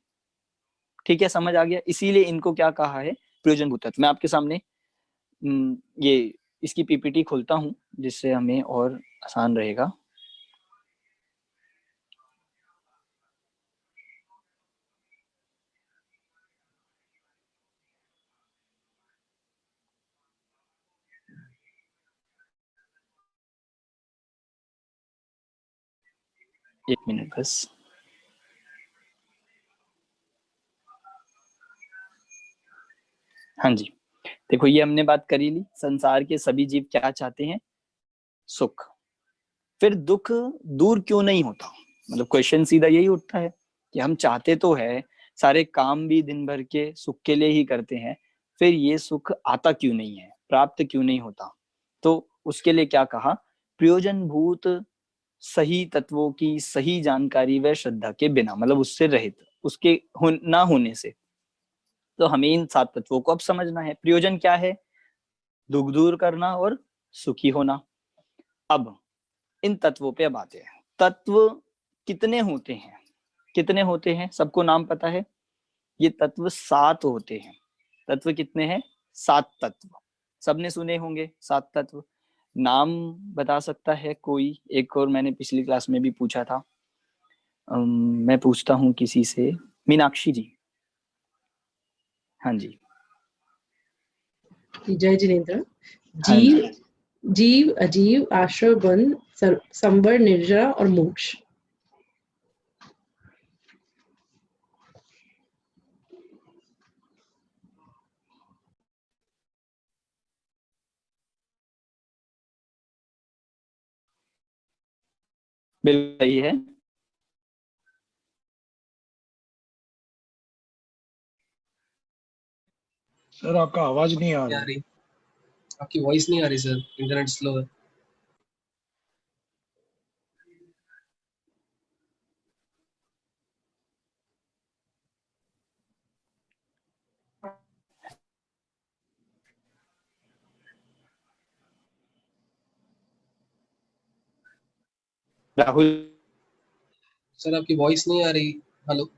S1: ठीक है, समझ आ गया? इसीलिए इनको क्या कहा है? प्रयोजन भूत तत्व। मैं आपके सामने ये इसकी पीपीटी खोलता हूं जिससे हमें और आसान रहेगा। एक मिनट बस। हाँ जी, देखो ये हमने बात करी ली, संसार के सभी जीव क्या चाहते हैं? सुख। फिर दुख दूर क्यों नहीं होता? मतलब क्वेश्चन सीधा यही उठता है कि हम चाहते तो है, सारे काम भी दिन भर के सुख के लिए ही करते हैं, फिर ये सुख आता क्यों नहीं है, प्राप्त क्यों नहीं होता? तो उसके लिए क्या कहा? प्रयोजन भूत सही तत्वों की सही जानकारी व श्रद्धा के बिना, मतलब उससे रहित, उसके ना होने से। तो हमें इन 7 तत्वों को अब समझना है। प्रयोजन क्या है? दुख दूर करना और सुखी होना। अब इन तत्वों पे अब आते हैं। तत्व कितने होते हैं? कितने होते हैं? सबको नाम पता है? ये तत्व 7 होते हैं। तत्व कितने हैं? 7 तत्व। सबने सुने होंगे 7 तत्व। नाम बता सकता है कोई? एक और मैंने पिछली क्लास में भी पूछा था, मैं पूछता हूँ किसी से। मीनाक्षी जी। हाँ जी।
S9: जय जिनेन्द्र।
S1: हाँ
S9: जीव,
S1: जी।
S9: जीव, अजीव, आश्रय, बंध, संवर, निर्जरा और मोक्ष।
S1: बिल्कुल सही है।
S7: सर आपका आवाज नहीं आ
S8: नहीं आ
S7: रही।
S8: रही, आपकी वॉइस नहीं आ रही सर, इंटरनेट स्लो है।
S1: राहुल।
S8: सर आपकी वॉइस नहीं आ रही। हेलो,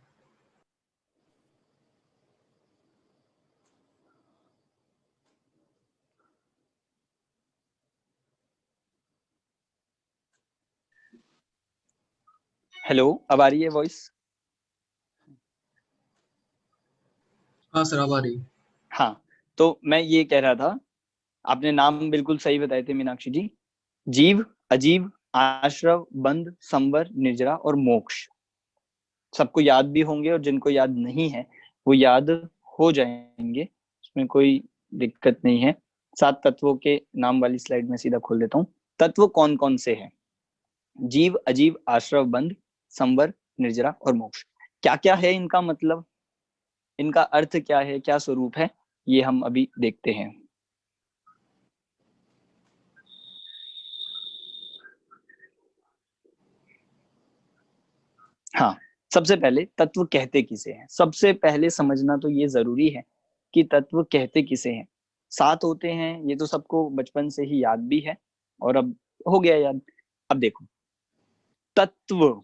S1: हेलो, अब आ रही है वॉइस?
S8: हाँ सर अब आ रही।
S1: हाँ, तो मैं ये कह रहा था, आपने नाम बिल्कुल सही बताए थे मीनाक्षी जी। जीव, अजीव, आश्रव, बंध, संवर, निर्जरा और मोक्ष। सबको याद भी होंगे और जिनको याद नहीं है वो याद हो जाएंगे, उसमें कोई दिक्कत नहीं है। 7 तत्वों के नाम वाली स्लाइड में सीधा खोल देता हूँ। तत्व कौन कौन से हैं? जीव, अजीव, आश्रव, बंध, संवर, निर्जरा और मोक्ष। क्या क्या है इनका मतलब, इनका अर्थ क्या है, क्या स्वरूप है, ये हम अभी देखते हैं। हाँ, सबसे पहले तत्व कहते किसे हैं, सबसे पहले समझना तो ये जरूरी है कि तत्व कहते किसे हैं। 7 होते हैं, ये तो सबको बचपन से ही याद भी है और अब हो गया याद। अब देखो, तत्व,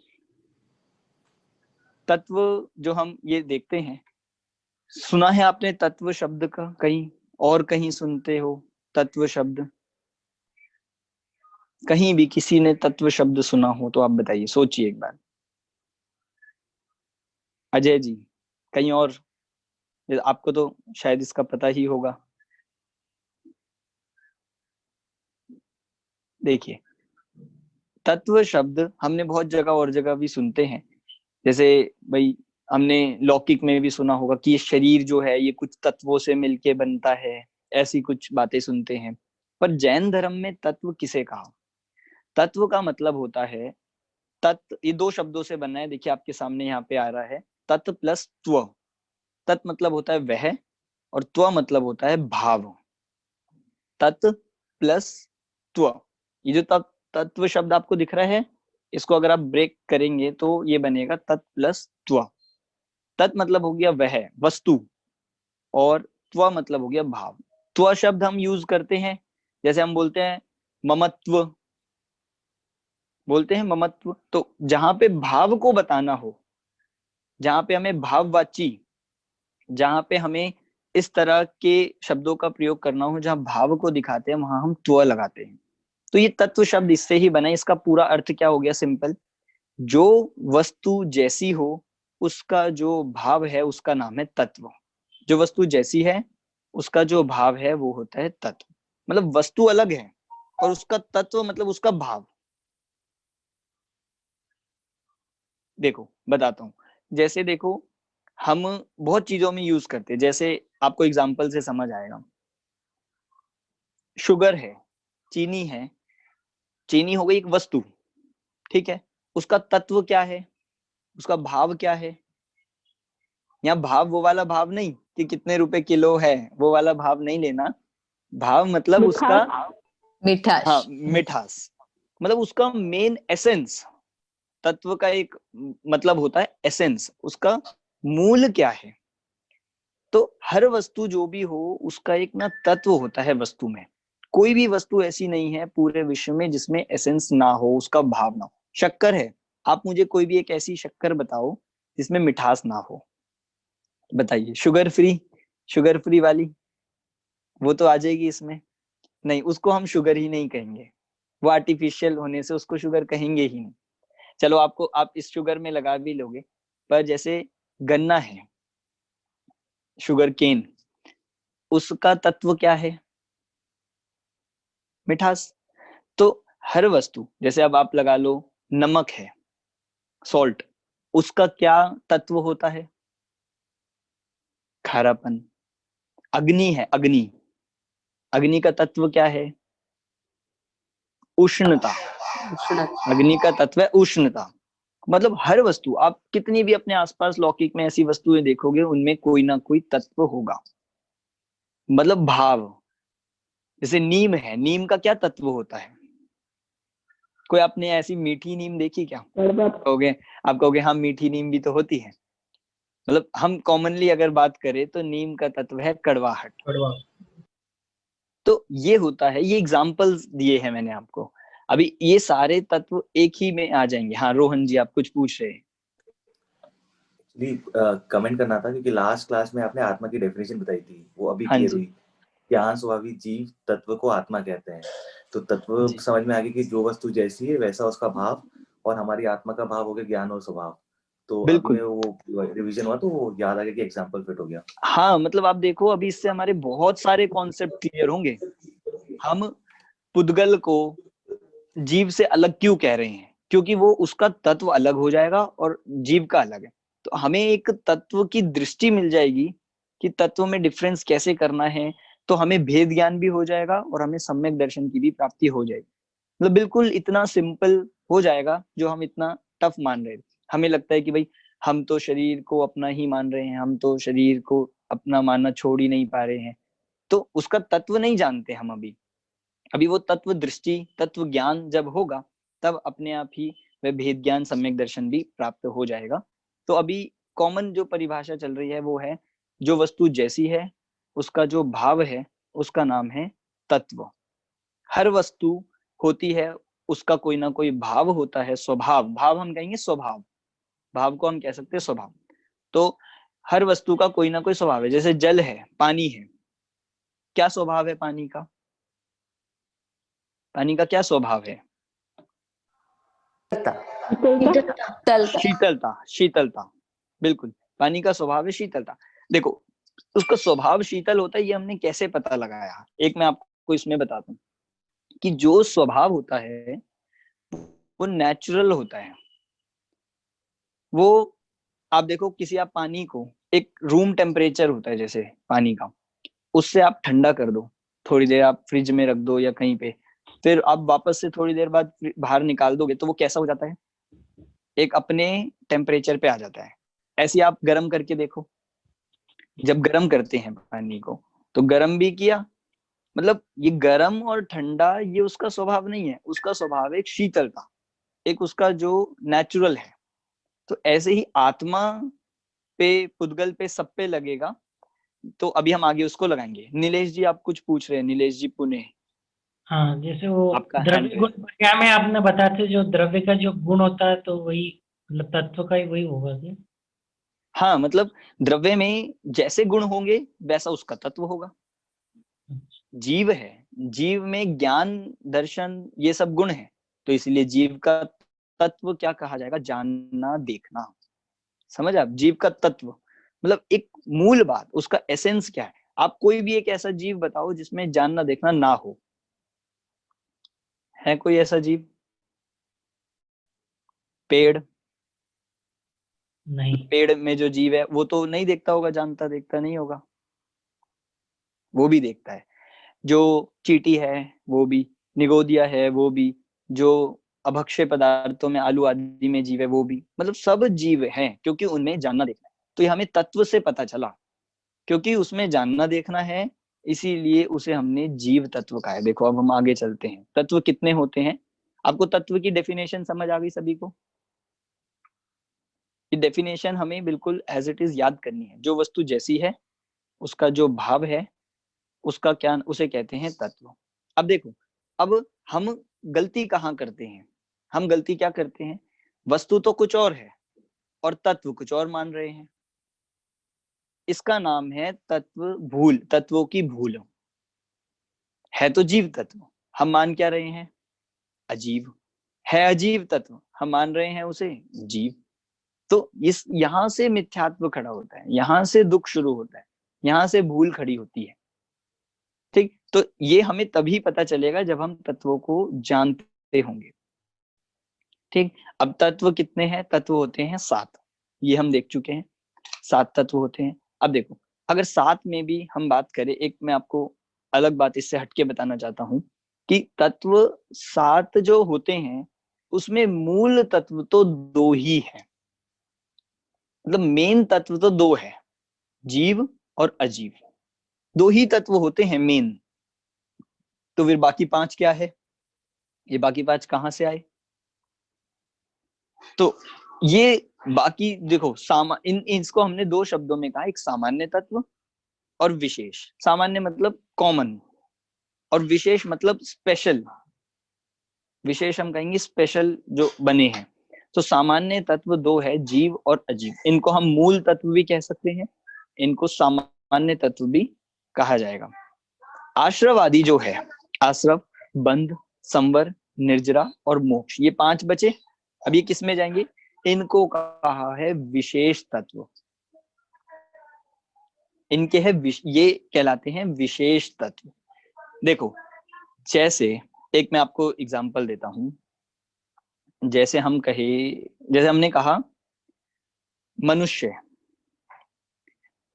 S1: तत्व जो हम ये देखते हैं, सुना है आपने तत्व शब्द का कहीं, और कहीं सुनते हो तत्व शब्द? कहीं भी किसी ने तत्व शब्द सुना हो तो आप बताइए, सोचिए एक बार। अजय जी, कहीं और? आपको तो शायद इसका पता ही होगा। देखिए, तत्व शब्द हमने बहुत जगह और जगह भी सुनते हैं, जैसे भाई हमने लौकिक में भी सुना होगा कि ये शरीर जो है ये कुछ तत्वों से मिलके बनता है, ऐसी कुछ बातें सुनते हैं। पर जैन धर्म में तत्व किसे कहा? तत्व का मतलब होता है, तत्व ये 2 शब्दों से बना है, देखिए आपके सामने यहाँ पे आ रहा है, तत् प्लस त्व। तत् मतलब होता है वह और त्व मतलब होता है भाव। तत् प्लस त्व, ये जो तत्व शब्द आपको दिख रहा है, इसको अगर आप ब्रेक करेंगे तो ये बनेगा तत् प्लस त्व। तत् मतलब हो गया वह वस्तु और त्व मतलब हो गया भाव। त्व शब्द हम यूज करते हैं, जैसे हम बोलते हैं ममत्व, बोलते हैं ममत्व, तो जहां पे भाव को बताना हो, जहां पे हमें भाववाची, जहां पे हमें इस तरह के शब्दों का प्रयोग करना हो, जहां भाव को दिखाते हैं, वहां हम त्व लगाते हैं। तो ये तत्व शब्द इससे ही बना है। इसका पूरा अर्थ क्या हो गया? सिंपल, जो वस्तु जैसी हो उसका जो भाव है उसका नाम है तत्व। जो वस्तु जैसी है उसका जो भाव है वो होता है तत्व। मतलब वस्तु अलग है और उसका तत्व मतलब उसका भाव। देखो बताता हूँ, जैसे देखो हम बहुत चीजों में यूज करते हैं, जैसे आपको एग्जांपल से समझ आएगा। शुगर है, चीनी है, चीनी हो गई एक वस्तु, ठीक है, उसका तत्व क्या है, उसका भाव क्या है? यहाँ भाव वो वाला भाव नहीं कि कितने रुपए किलो है, वो वाला भाव नहीं लेना। भाव मतलब उसका
S10: मिठास।
S1: हाँ, मिठास, मतलब उसका मेन एसेंस। तत्व का एक मतलब होता है एसेंस, उसका मूल क्या है। तो हर वस्तु जो भी हो उसका एक ना तत्व होता है वस्तु में। कोई भी वस्तु ऐसी नहीं है पूरे विश्व में जिसमें एसेंस ना हो, उसका भाव ना हो। शक्कर है, आप मुझे कोई भी एक ऐसी शक्कर बताओ जिसमें मिठास ना हो, बताइए। शुगर फ्री वाली वो तो आ जाएगी इसमें, नहीं उसको हम शुगर ही नहीं कहेंगे, वो आर्टिफिशियल होने से उसको शुगर कहेंगे ही नहीं। चलो आपको, आप इस शुगर में लगा भी लोगे, पर जैसे गन्ना है, शुगर केन, उसका तत्व क्या है? मिठास। तो हर वस्तु, जैसे अब आप लगा लो नमक है, सॉल्ट, उसका क्या तत्व होता है? खारापन। अग्नि है, अग्नि का तत्व क्या है? उष्णता। अग्नि का तत्व है उष्णता। मतलब हर वस्तु, आप कितनी भी अपने आसपास लौकिक में ऐसी वस्तुएं देखोगे, उनमें कोई ना कोई तत्व होगा, मतलब भाव। जैसे नीम है, नीम का क्या तत्व होता है? कोई आपने ऐसी मीठी नीम देखी क्या? आप कहोगे हाँ मीठी नीम भी तो होती है। मतलब हम कॉमनली अगर बात करें तो नीम का तत्व है कड़वाहट। तो ये होता है, ये एग्जाम्पल्स दिए हैं मैंने आपको। अभी ये सारे तत्व एक ही में आ जाएंगे। हाँ रोहन जी, आप कुछ पूछ रहे हैं।
S3: कमेंट करना था क्योंकि लास्ट क्लास में आपने आत्मा की डेफिनेशन बताई थी, वो अभी
S1: हाँ
S3: क्लियर
S1: जी।
S3: हुई। ज्ञान स्वभावी जीव तत्व को आत्मा कहते हैं। तो तत्व
S1: जी।
S3: समझ में आ गया कि जो वस्तु जैसी है वैसा उसका भाव, और हमारी आत्मा का भाव हो गया ज्ञान और स्वभाव। तो अभी
S1: बिल्कुल।
S3: में वो रिवीजन हुआ तो वो याद आ गया कि एग्जाम्पल फिट हो गया।
S1: हाँ मतलब आप देखो, अभी इससे हमारे बहुत सारे कॉन्सेप्ट क्लियर होंगे। हम पुद्गल को जीव से अलग क्यों कह रहे हैं? क्योंकि वो उसका तत्व अलग हो जाएगा और जीव का अलग है। तो हमें एक तत्व की दृष्टि मिल जाएगी कि तत्व में डिफरेंस कैसे करना है, तो हमें भेद ज्ञान भी हो जाएगा और हमें सम्यक दर्शन की भी प्राप्ति हो जाएगी। मतलब बिल्कुल इतना सिंपल हो जाएगा जो हम इतना टफ मान रहे थे। हमें लगता है कि भाई हम तो शरीर को अपना ही मान रहे हैं, हम तो शरीर को अपना मानना छोड़ ही नहीं पा रहे हैं, तो उसका तत्व नहीं जानते हम अभी वो तत्व दृष्टि, तत्व ज्ञान जब होगा तब अपने आप ही वह भेद ज्ञान सम्यक दर्शन भी प्राप्त हो जाएगा। तो अभी कॉमन जो परिभाषा चल रही है वो है, जो वस्तु जैसी है उसका जो भाव है उसका नाम है तत्व। हर वस्तु होती है, उसका कोई ना कोई भाव होता है, स्वभाव, भाव हम कहेंगे स्वभाव, भाव को हम कह सकते हैं स्वभाव। तो हर वस्तु का कोई ना कोई स्वभाव है। जैसे जल है, पानी है, क्या स्वभाव है पानी का? पानी का क्या स्वभाव है? शीतलता, शीतलता, बिल्कुल पानी का स्वभाव है शीतलता। देखो उसका स्वभाव शीतल होता है, ये हमने कैसे पता लगाया? एक मैं आपको इसमें बताता हूँ कि जो स्वभाव होता है वो नेचुरल होता है। वो आप देखो, किसी आप पानी को, एक रूम टेम्परेचर होता है जैसे पानी का, उससे आप ठंडा कर दो, थोड़ी देर आप फ्रिज में रख दो या कहीं पे, फिर आप वापस से थोड़ी देर बाद बाहर निकाल दोगे तो वो कैसा हो जाता है? एक अपने टेम्परेचर पे आ जाता है। ऐसे आप गर्म करके देखो, जब गर्म करते हैं पानी को तो गर्म भी किया, मतलब ये गर्म और ठंडा ये उसका स्वभाव नहीं है, उसका स्वभाव एक शीतलता, एक उसका जो नेचुरल है। तो ऐसे ही आत्मा पे, पुद्गल पे, सब पे लगेगा। तो अभी हम आगे उसको लगाएंगे। नीलेश जी आप कुछ पूछ रहे हैं? नीलेश जी पुणे,
S4: हाँ, जैसे वो
S1: आपका
S4: द्रव्य गुण क्या में आपने बताया था, जो द्रव्य का जो गुण होता है तो वही मतलब तत्व का ही वही होगा क्या?
S1: हाँ, मतलब द्रव्य में जैसे गुण होंगे वैसा उसका तत्व होगा। जीव है, जीव में ज्ञान, दर्शन, ये सब गुण है, तो इसलिए जीव का तत्व क्या कहा जाएगा? जानना, देखना। समझ आप? जीव का तत्व मतलब एक मूल बात, उसका एसेंस क्या है? आप कोई भी एक ऐसा जीव बताओ जिसमें जानना देखना ना हो, है कोई ऐसा जीव? पेड़,
S4: नहीं।
S1: पेड़ में जो जीव है वो तो नहीं देखता होगा, जानता देखता नहीं होगा, वो भी देखता है। जो चींटी है वो भी, निगोदिया है वो भी, जो अभक्ष्य पदार्थों में आलू आदि में जीव है वो भी, मतलब सब जीव हैं क्योंकि उनमें जानना देखना है। तो ये हमें तत्व से पता चला, क्योंकि उसमें जानना देखना है इसीलिए उसे हमने जीव तत्व कहा है। देखो अब हम आगे चलते हैं, तत्व कितने होते हैं? आपको तत्व की डेफिनेशन समझ आ गई सभी को? ये डेफिनेशन हमें बिल्कुल एज इट इज याद करनी है। जो वस्तु जैसी है उसका जो भाव है उसका क्या, उसे कहते हैं तत्व। अब देखो, अब हम गलती कहाँ करते हैं? हम गलती क्या करते हैं? वस्तु तो कुछ और है और तत्व कुछ और मान रहे हैं। इसका नाम है तत्व भूल, तत्वों की भूल। है तो जीव तत्व, हम मान क्या रहे हैं? अजीव। है अजीव तत्व, हम मान रहे हैं उसे जीव। तो इस यहां से मिथ्यात्व खड़ा होता है, यहां से दुख शुरू होता है, यहां से भूल खड़ी होती है। ठीक, तो ये हमें तभी पता चलेगा जब हम तत्वों को जानते होंगे। ठीक, अब तत्व कितने हैं? तत्व होते हैं 7, ये हम देख चुके हैं, 7 तत्व होते हैं। अब देखो, अगर 7 में भी हम बात करें, एक मैं आपको अलग बात इससे हटके बताना चाहता हूं कि तत्व 7 जो होते हैं उसमें मूल तत्व तो 2 ही है, मतलब मेन तत्व तो 2 है, जीव और अजीव, 2 ही तत्व होते हैं मेन। तो फिर बाकी 5 क्या है? ये बाकी 5 कहां से आए? तो ये बाकी देखो, इसको हमने 2 शब्दों में कहा, एक सामान्य तत्व और विशेष। सामान्य मतलब कॉमन और विशेष मतलब स्पेशल। विशेष हम कहेंगे स्पेशल जो बने हैं। तो सामान्य तत्व 2 है, जीव और अजीव। इनको हम मूल तत्व भी कह सकते हैं, इनको सामान्य तत्व भी कहा जाएगा। आश्रवादी जो है, आश्रव, बंध, संवर, निर्जरा और मोक्ष, ये 5 बचे। अब ये किस में जाएंगे? इनको कहा है विशेष तत्व। इनके है ये कहलाते हैं विशेष तत्व। देखो, जैसे एक मैं आपको एग्जांपल देता हूं। जैसे हमने कहा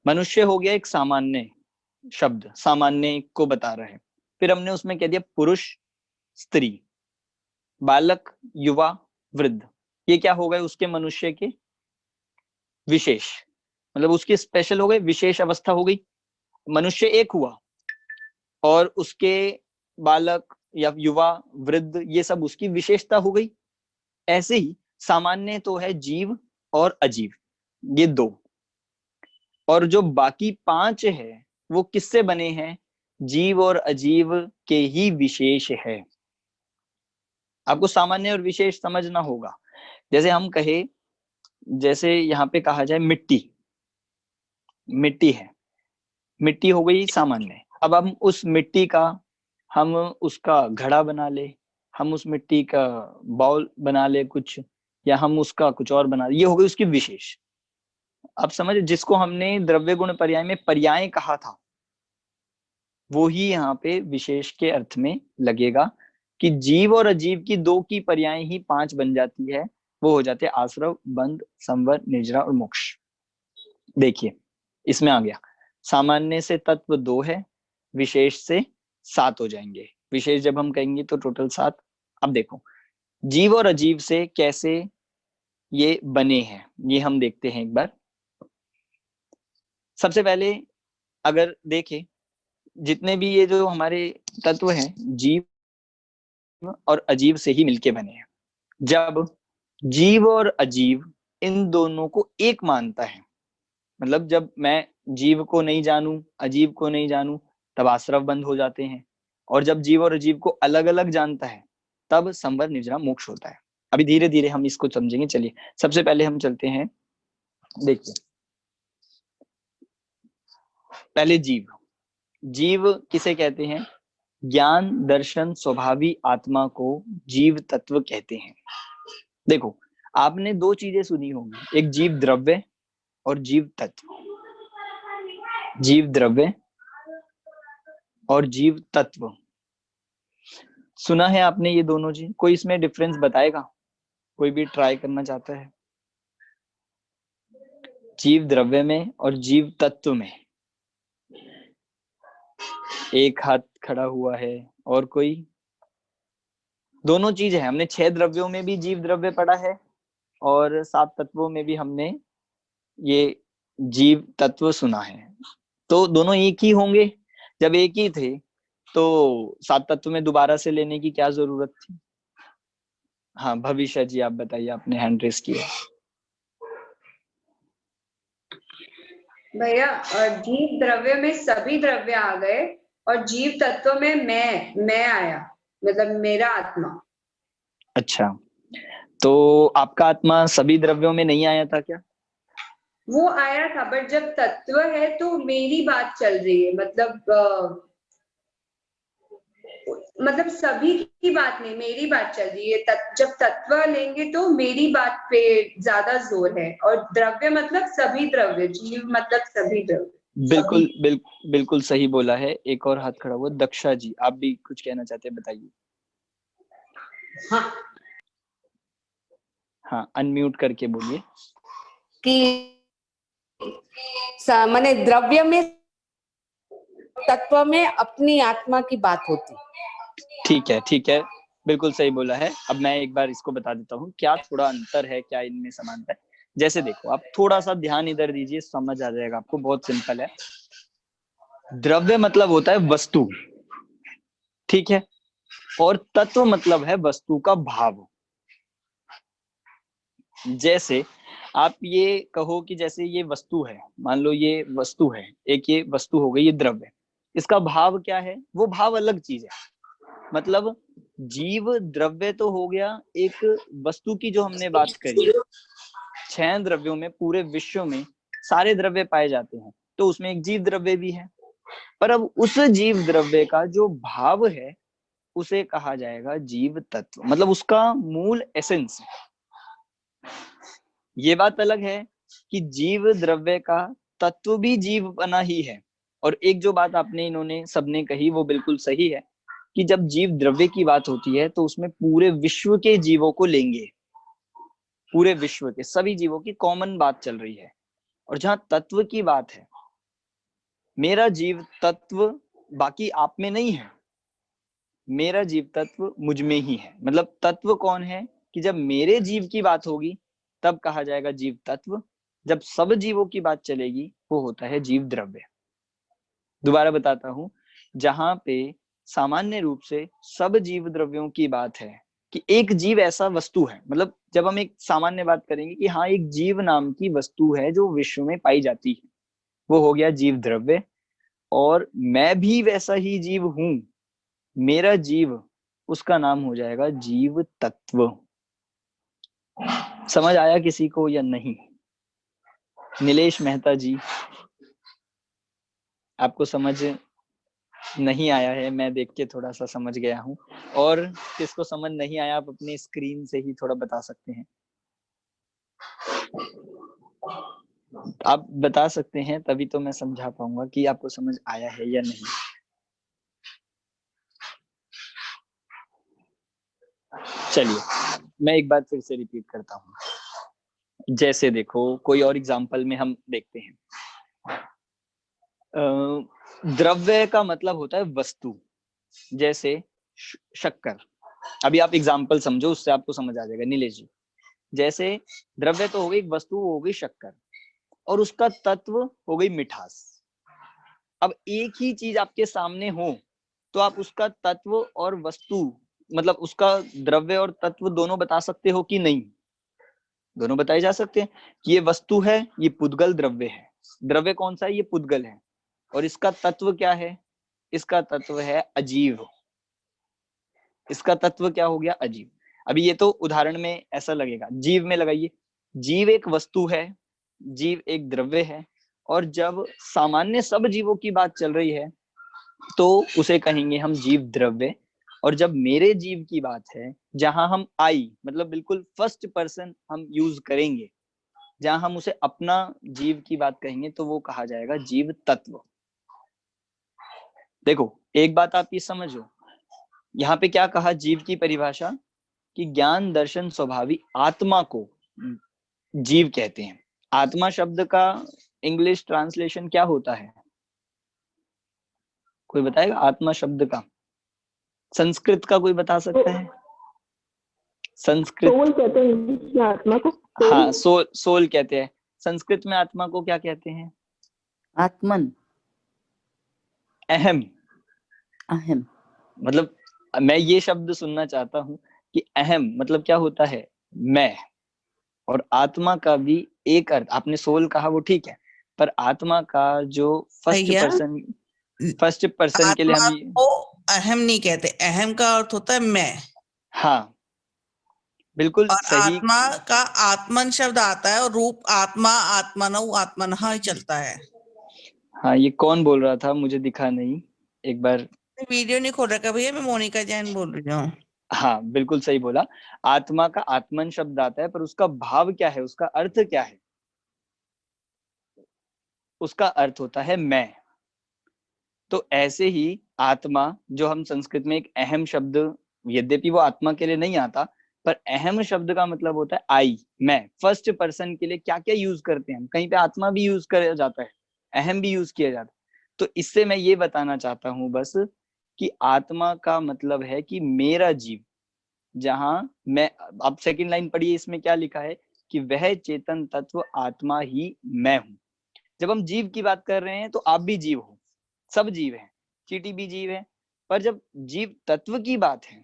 S1: मनुष्य हो गया एक सामान्य शब्द सामान्य को बता रहा है। फिर हमने उसमें कह दिया पुरुष, स्त्री, बालक, युवा, वृद्ध। ये क्या हो गए उसके मनुष्य के विशेष, मतलब उसके स्पेशल हो गए, विशेष अवस्था हो गई। मनुष्य एक हुआ और उसके बालक या युवा, वृद्ध, ये सब उसकी विशेषता हो गई। ऐसे ही सामान्य तो है जीव और अजीव, ये दो, और जो बाकी 5 है वो किससे बने हैं? जीव और अजीव के ही विशेष है। आपको सामान्य और विशेष समझना होगा। जैसे हम कहे, जैसे यहाँ पे कहा जाए मिट्टी, मिट्टी है, मिट्टी हो गई सामान्य। अब हम उस मिट्टी का, हम उसका घड़ा बना ले, हम उस मिट्टी का बाउल बना ले कुछ, या हम उसका कुछ और बना ले, ये हो गई उसकी विशेष। अब समझ, जिसको हमने द्रव्य गुण पर्याय में पर्याय कहा था, वो ही यहाँ पे विशेष के अर्थ में लगेगा कि जीव और अजीव की 2 की पर्याय ही 5 बन जाती है। वो हो जाते हैं आश्रव, बंध, संवर, निर्जरा और मोक्ष। देखिए इसमें आ गया, सामान्य से तत्व 2 है, विशेष से 7 हो जाएंगे। विशेष जब हम कहेंगे तो टोटल 7। अब देखो जीव और अजीव से कैसे ये बने हैं, ये हम देखते हैं एक बार। सबसे पहले अगर देखें, जितने भी ये जो हमारे तत्व हैं, जीव और अजीव से ही मिलके बने हैं। जब जीव और अजीव इन दोनों को एक मानता है, मतलब जब मैं जीव को नहीं जानूं, अजीव को नहीं जानूं, तब आश्रव बंद हो जाते हैं। और जब जीव और अजीव को अलग अलग जानता है, तब संवर, निर्जरा, मोक्ष होता है। अभी धीरे धीरे हम इसको समझेंगे। चलिए सबसे पहले हम चलते हैं, देखिए पहले जीव। जीव किसे कहते हैं? ज्ञान, दर्शन, स्वभावी आत्मा को जीव तत्व कहते हैं। देखो आपने 2 चीजें सुनी होंगी, एक जीव द्रव्य और जीव तत्व। जीव द्रव्य और जीव तत्व सुना है आपने ये दोनों चीज? कोई इसमें डिफरेंस बताएगा? कोई भी ट्राई करना चाहता है? जीव द्रव्य में और जीव तत्व में। एक हाथ खड़ा हुआ है, और कोई? दोनों चीज है। हमने 6 द्रव्यों में भी जीव द्रव्य पढ़ा है और 7 तत्वों में भी हमने ये जीव तत्व सुना है। तो दोनों एक ही होंगे। जब एक ही थे तो 7 तत्व में दोबारा से लेने की क्या जरूरत थी? हाँ भविष्य जी आप बताइए, आपने हैंड रेस किया।
S5: भैया जीव द्रव्य में सभी द्रव्य आ गए और जीव तत्व में मैं आया, मतलब मेरा आत्मा।
S1: अच्छा, तो आपका आत्मा सभी द्रव्यों में नहीं आया था क्या?
S5: वो आया था, बट जब तत्व है तो मेरी बात चल रही है, मतलब सभी की बात नहीं, मेरी बात चल रही है। जब तत्व लेंगे तो मेरी बात पे ज्यादा जोर है, और द्रव्य मतलब सभी द्रव्य, जीव मतलब सभी द्रव्य।
S1: बिल्कुल बिल्कुल सही बोला है। एक और हाथ खड़ा हुआ, दक्षा जी, आप भी कुछ कहना चाहते हैं, बताइए। हाँ अनम्यूट करके बोलिए।
S10: कि माने द्रव्य में, तत्व में अपनी आत्मा की बात होती।
S1: ठीक है, बिल्कुल सही बोला है। अब मैं एक बार इसको बता देता हूँ क्या थोड़ा अंतर है, क्या इनमें समानता है। जैसे देखो, आप थोड़ा सा ध्यान इधर दीजिए, समझ आ जाएगा आपको। बहुत सिंपल है। द्रव्य मतलब होता है वस्तु, ठीक है, और तत्व मतलब है वस्तु का भाव। जैसे आप ये कहो कि जैसे ये वस्तु है, मान लो ये वस्तु है, एक ये वस्तु हो गई, ये द्रव्य, इसका भाव क्या है? वो भाव अलग चीज है। मतलब जीव द्रव्य तो हो गया एक वस्तु की, जो हमने बात करी 6 द्रव्यों में पूरे विश्व में सारे द्रव्य पाए जाते हैं, तो उसमें एक जीव द्रव्य भी है। पर अब उस जीव द्रव्य का जो भाव है उसे कहा जाएगा जीव तत्व, मतलब उसका मूल एसेंस। ये बात अलग है कि जीव द्रव्य का तत्व भी जीव बना ही है। और एक जो बात आपने इन्होंने सबने कही वो बिल्कुल सही है कि जब जीव द्रव्य की बात होती है तो उसमें पूरे विश्व के जीवों को लेंगे, पूरे विश्व के सभी जीवों की कॉमन बात चल रही है। और जहां तत्व की बात है, मेरा जीव तत्व बाकी आप में नहीं है, मेरा जीव तत्व मुझ में ही है। मतलब तत्व कौन है कि जब मेरे जीव की बात होगी तब कहा जाएगा जीव तत्व, जब सब जीवों की बात चलेगी वो होता है जीव द्रव्य। दोबारा बताता हूं, जहां पे सामान्य रूप से सब जीव द्रव्यों की बात है कि एक जीव ऐसा वस्तु है, मतलब जब हम एक सामान्य बात करेंगे कि हाँ एक जीव नाम की वस्तु है जो विश्व में पाई जाती है, वो हो गया जीव द्रव्य। और मैं भी वैसा ही जीव हूं, मेरा जीव, उसका नाम हो जाएगा जीव तत्व। समझ आया किसी को या नहीं? नीलेश मेहता जी, आपको समझ नहीं आया है, मैं देख के थोड़ा सा समझ गया हूं। और किसको समझ नहीं आया आप अपनी स्क्रीन से ही थोड़ा बता सकते हैं, आप बता सकते हैं, तभी तो मैं समझा पाऊंगा कि आपको समझ आया है या नहीं। चलिए मैं एक बार फिर से रिपीट करता हूँ। जैसे देखो कोई और एग्जांपल में हम देखते हैं, द्रव्य का मतलब होता है वस्तु, जैसे शक्कर। अभी आप एग्जांपल समझो, उससे आपको समझ आ जाएगा। नीलेश जी, जैसे द्रव्य तो हो गई, एक वस्तु हो गई शक्कर, और उसका तत्व हो गई मिठास। अब एक ही चीज आपके सामने हो तो आप उसका तत्व और वस्तु, मतलब उसका द्रव्य और तत्व दोनों बता सकते हो कि नहीं? दोनों बताए जा सकते हैं कि ये वस्तु है, ये पुद्गल द्रव्य है। द्रव्य कौन सा है? ये पुद्गल है। और इसका तत्व क्या है? इसका तत्व है अजीव। इसका तत्व क्या हो गया? अजीव। अभी ये तो उदाहरण में ऐसा लगेगा, जीव में लगाइए, जीव एक वस्तु है, जीव एक द्रव्य है, और जब सामान्य सब जीवों की बात चल रही है तो उसे कहेंगे हम जीव द्रव्य। और जब मेरे जीव की बात है, जहां हम आई मतलब बिल्कुल फर्स्ट पर्सन हम यूज करेंगे, जहां हम उसे अपना जीव की बात कहेंगे, तो वो कहा जाएगा जीव तत्व। देखो एक बात आप ये समझो, यहाँ पे क्या कहा जीव की परिभाषा, कि ज्ञान दर्शन स्वभावी आत्मा को जीव कहते हैं। आत्मा शब्द का इंग्लिश ट्रांसलेशन क्या होता है? कोई बताएगा? आत्मा शब्द का संस्कृत का कोई बता सकता है? संस्कृत
S9: सोल कहते हैं इंग्लिश में आत्मा को।
S1: हाँ, सोल कहते हैं। संस्कृत में आत्मा को क्या कहते हैं?
S11: आत्मन,
S1: अहम।
S11: अहम।
S1: मतलब मैं ये शब्द सुनना चाहता हूँ कि अहम मतलब क्या होता है? मैं। और आत्मा का भी एक अर्थ, आपने सोल कहा वो ठीक है, पर आत्मा का जो फर्स्ट पर्सन के लिए हम
S12: आत्मा को अहम नहीं कहते, अहम का अर्थ होता है मैं।
S1: हाँ बिल्कुल
S12: और
S1: सही।
S12: आत्मा का आत्मन शब्द आता है और रूप आत्मा, आत्मनौ, आत्मनः चलता है।
S1: हाँ ये कौन बोल रहा था? मुझे दिखा नहीं, एक बार।
S12: वीडियो नहीं खोल रखा भैया, मैं मोनिका जैन बोल रही हूँ।
S1: हाँ बिल्कुल सही बोला। आत्मा का आत्मन शब्द आता है, पर उसका भाव क्या है, उसका अर्थ क्या है? उसका अर्थ होता है मैं। तो ऐसे ही आत्मा, जो हम संस्कृत में एक अहम शब्द, यद्यपि वो आत्मा के लिए नहीं आता, पर अहम शब्द का मतलब होता है आई, मैं। फर्स्ट पर्सन के लिए क्या क्या यूज करते हैं हम, कहीं पे आत्मा भी यूज किया जाता है, अहम भी यूज किया जाता है। तो इससे मैं ये बताना चाहता हूं बस कि आत्मा का मतलब है कि मेरा जीव, जहां मैं, आप सेकंड लाइन पढ़िए, इसमें क्या लिखा है कि वह चेतन तत्व आत्मा ही मैं हूं। जब हम जीव की बात कर रहे हैं तो आप भी जीव हो, सब जीव हैं, चींटी भी जीव है। पर जब जीव तत्व की बात है,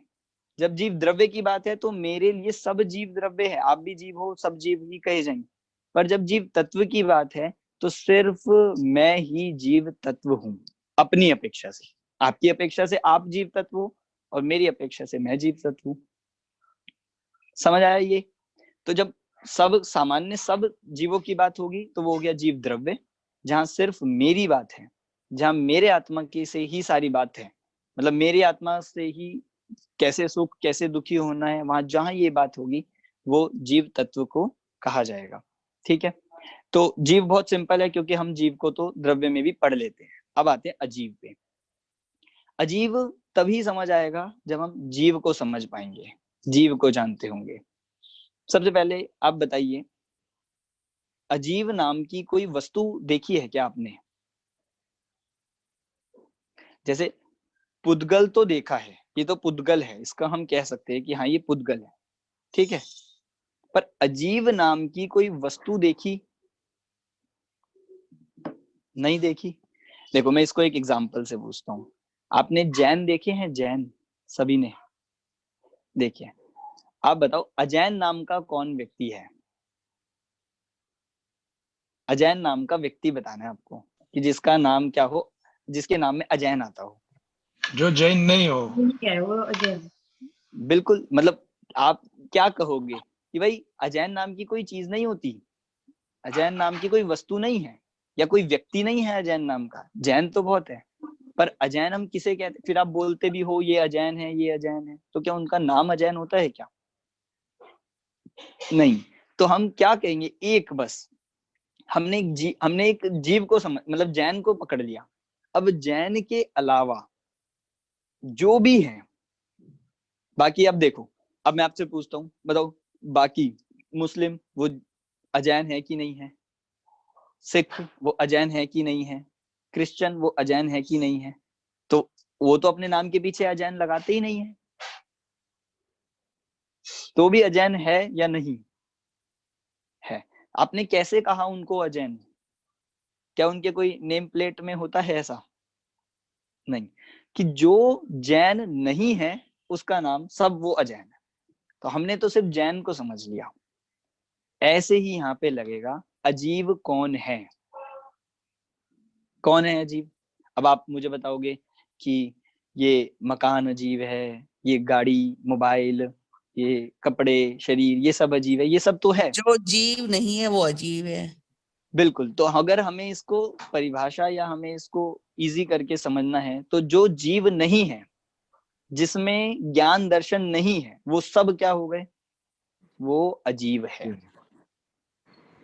S1: जब जीव द्रव्य की बात है, तो मेरे लिए सब जीव द्रव्य है, आप भी जीव हो, सब जीव ही कहे जाएंगे। पर जब जीव तत्व की बात है तो सिर्फ मैं ही जीव तत्व हूं, अपनी अपेक्षा से। आपकी अपेक्षा से आप जीव तत्व हो, और मेरी अपेक्षा से मैं जीव तत्व हूं। समझ आया ये? तो जब सब सामान्य सब जीवों की बात होगी तो वो हो गया जीव द्रव्य। जहां सिर्फ मेरी बात है, जहां मेरे आत्मा की से ही सारी बात है, मतलब मेरी आत्मा से ही कैसे सुख कैसे दुखी होना है, वहां जहां ये बात होगी वो जीव तत्व को कहा जाएगा। ठीक है, तो जीव बहुत सिंपल है, क्योंकि हम जीव को तो द्रव्य में भी पढ़ लेते हैं। अब आते हैं अजीव पे। अजीव तभी समझ आएगा जब हम जीव को समझ पाएंगे, जीव को जानते होंगे। सबसे पहले आप बताइए, अजीव नाम की कोई वस्तु देखी है क्या आपने? जैसे पुद्गल तो देखा है, ये तो पुद्गल है, इसका हम कह सकते हैं कि हाँ ये पुद्गल है, ठीक है। पर अजीव नाम की कोई वस्तु देखी? नहीं देखी। देखो मैं इसको एक एग्जांपल से पूछता हूँ, आपने जैन देखे हैं? जैन सभी ने देखे। आप बताओ अजैन नाम का कौन व्यक्ति है? अजैन नाम का व्यक्ति बताना है आपको कि जिसका नाम क्या हो, जिसके नाम में अजैन आता हो।
S7: जो जैन नहीं हो।
S6: नहीं है वो अजय।
S1: बिल्कुल, मतलब आप क्या कहोगे कि भाई अजैन नाम की कोई चीज नहीं होती, अजैन नाम की कोई वस्तु नहीं है या कोई व्यक्ति नहीं है अजैन नाम का। जैन तो बहुत है, पर अजैन हम किसे कहते? फिर आप बोलते भी हो ये अजैन है, ये अजैन है, तो क्या उनका नाम अजैन होता है क्या? नहीं। तो हम क्या कहेंगे, एक बस हमने एक जीव को मतलब जैन को पकड़ लिया। अब जैन के अलावा जो भी है बाकी, अब देखो, अब मैं आपसे पूछता हूँ, बताओ बाकी मुस्लिम वो अजैन है कि नहीं है? सिख वो अजैन है कि नहीं है? क्रिश्चियन वो अजैन है कि नहीं है? तो वो तो अपने नाम के पीछे अजैन लगाते ही नहीं है, तो भी अजैन है या नहीं है? आपने कैसे कहा उनको अजैन? क्या उनके कोई नेम प्लेट में होता है ऐसा? नहीं, कि जो जैन नहीं है उसका नाम सब वो अजैन है। तो हमने तो सिर्फ जैन को समझ लिया। ऐसे ही यहाँ पे लगेगा अजीब कौन है? कौन है अजीब? अब आप मुझे बताओगे कि ये मकान अजीब है, ये गाड़ी, मोबाइल, ये कपड़े, शरीर, ये सब अजीब है। ये सब तो है,
S12: जो जीव नहीं है वो अजीब है।
S1: बिल्कुल। तो अगर हमें इसको परिभाषा या हमें इसको इजी करके समझना है, तो जो जीव नहीं है, जिसमें ज्ञान दर्शन नहीं है, वो सब क्या हो गए? वो अजीब है।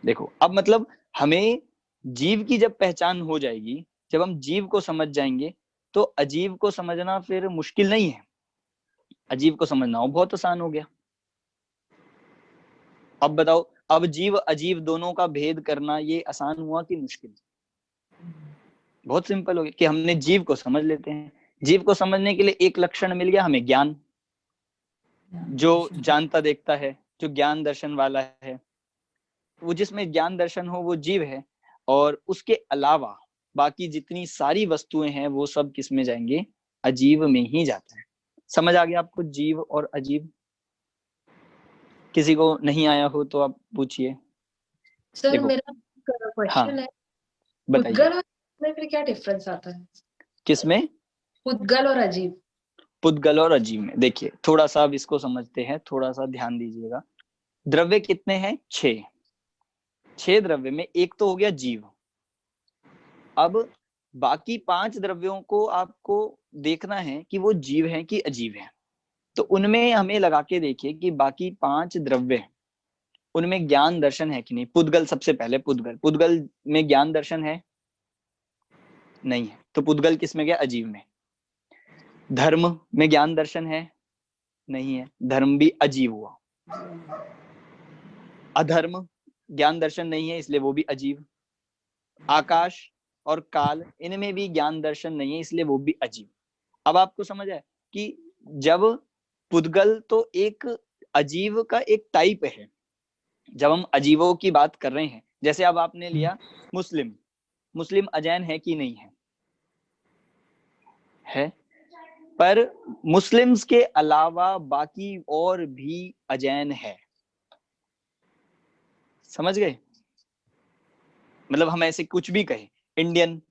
S1: देखो अब मतलब हमें जीव की जब पहचान हो जाएगी, जब हम जीव को समझ जाएंगे, तो अजीब को समझना फिर मुश्किल नहीं है। अजीब को समझना हो बहुत आसान हो गया। अब बताओ, अब जीव अजीब दोनों का भेद करना ये आसान हुआ कि मुश्किल? बहुत सिंपल हो गया कि हमने जीव को समझ लेते हैं। जीव को समझने के लिए एक लक्षण मिल गया हमें, ज्ञान। जो जानता देखता है, जो ज्ञान दर्शन वाला है, वो जिसमें ज्ञान दर्शन हो वो जीव है। और उसके अलावा बाकी जितनी सारी वस्तुएं हैं वो सब किस में जाएंगे? अजीब में ही जाता है। समझ आ गया आपको जीव और अजीब? किसी को नहीं आया हो तो आप पूछिए।
S6: सर
S1: देखो,
S6: मेरा क्वेश्चन है,
S1: बताइए
S6: पुद्गल और में फिर क्या डिफरेंस आता है?
S1: किसमें?
S6: पुद्गल और अजीब।
S1: पुद्गल और अजीब में देखिए, थोड़ा सा अब इसको समझते हैं, थोड़ा सा ध्यान दीजिएगा। द्रव्य कितने हैं? 6। 6 द्रव्य में एक तो हो गया जीव। अब बाकी 5 द्रव्यों को आपको देखना है कि वो जीव हैं कि अजीब हैं। तो उनमें हमें लगा के देखिए कि बाकी 5 द्रव्य, उनमें ज्ञान दर्शन है कि नहीं। पुद्गल सबसे पहले, पुद्गल में ज्ञान दर्शन है? नहीं है, तो पुद्गल किस में गया? अजीब में। धर्म में ज्ञान दर्शन है? नहीं है, धर्म भी अजीब हुआ। अधर्म ज्ञान दर्शन नहीं है, इसलिए वो भी अजीब। आकाश और काल, इनमें भी ज्ञान दर्शन नहीं है, इसलिए वो भी अजीब। अब आपको समझ आया कि जब पुद्गल तो एक अजीब का एक टाइप है, जब हम अजीबों की बात कर रहे हैं, जैसे अब आपने लिया मुस्लिम, मुस्लिम अजैन है कि नहीं है? है, पर मुस्लिम्स के अलावा बाकी और भी अजैन है। समझ गए? मतलब हम ऐसे कुछ भी कहें, इंडियन,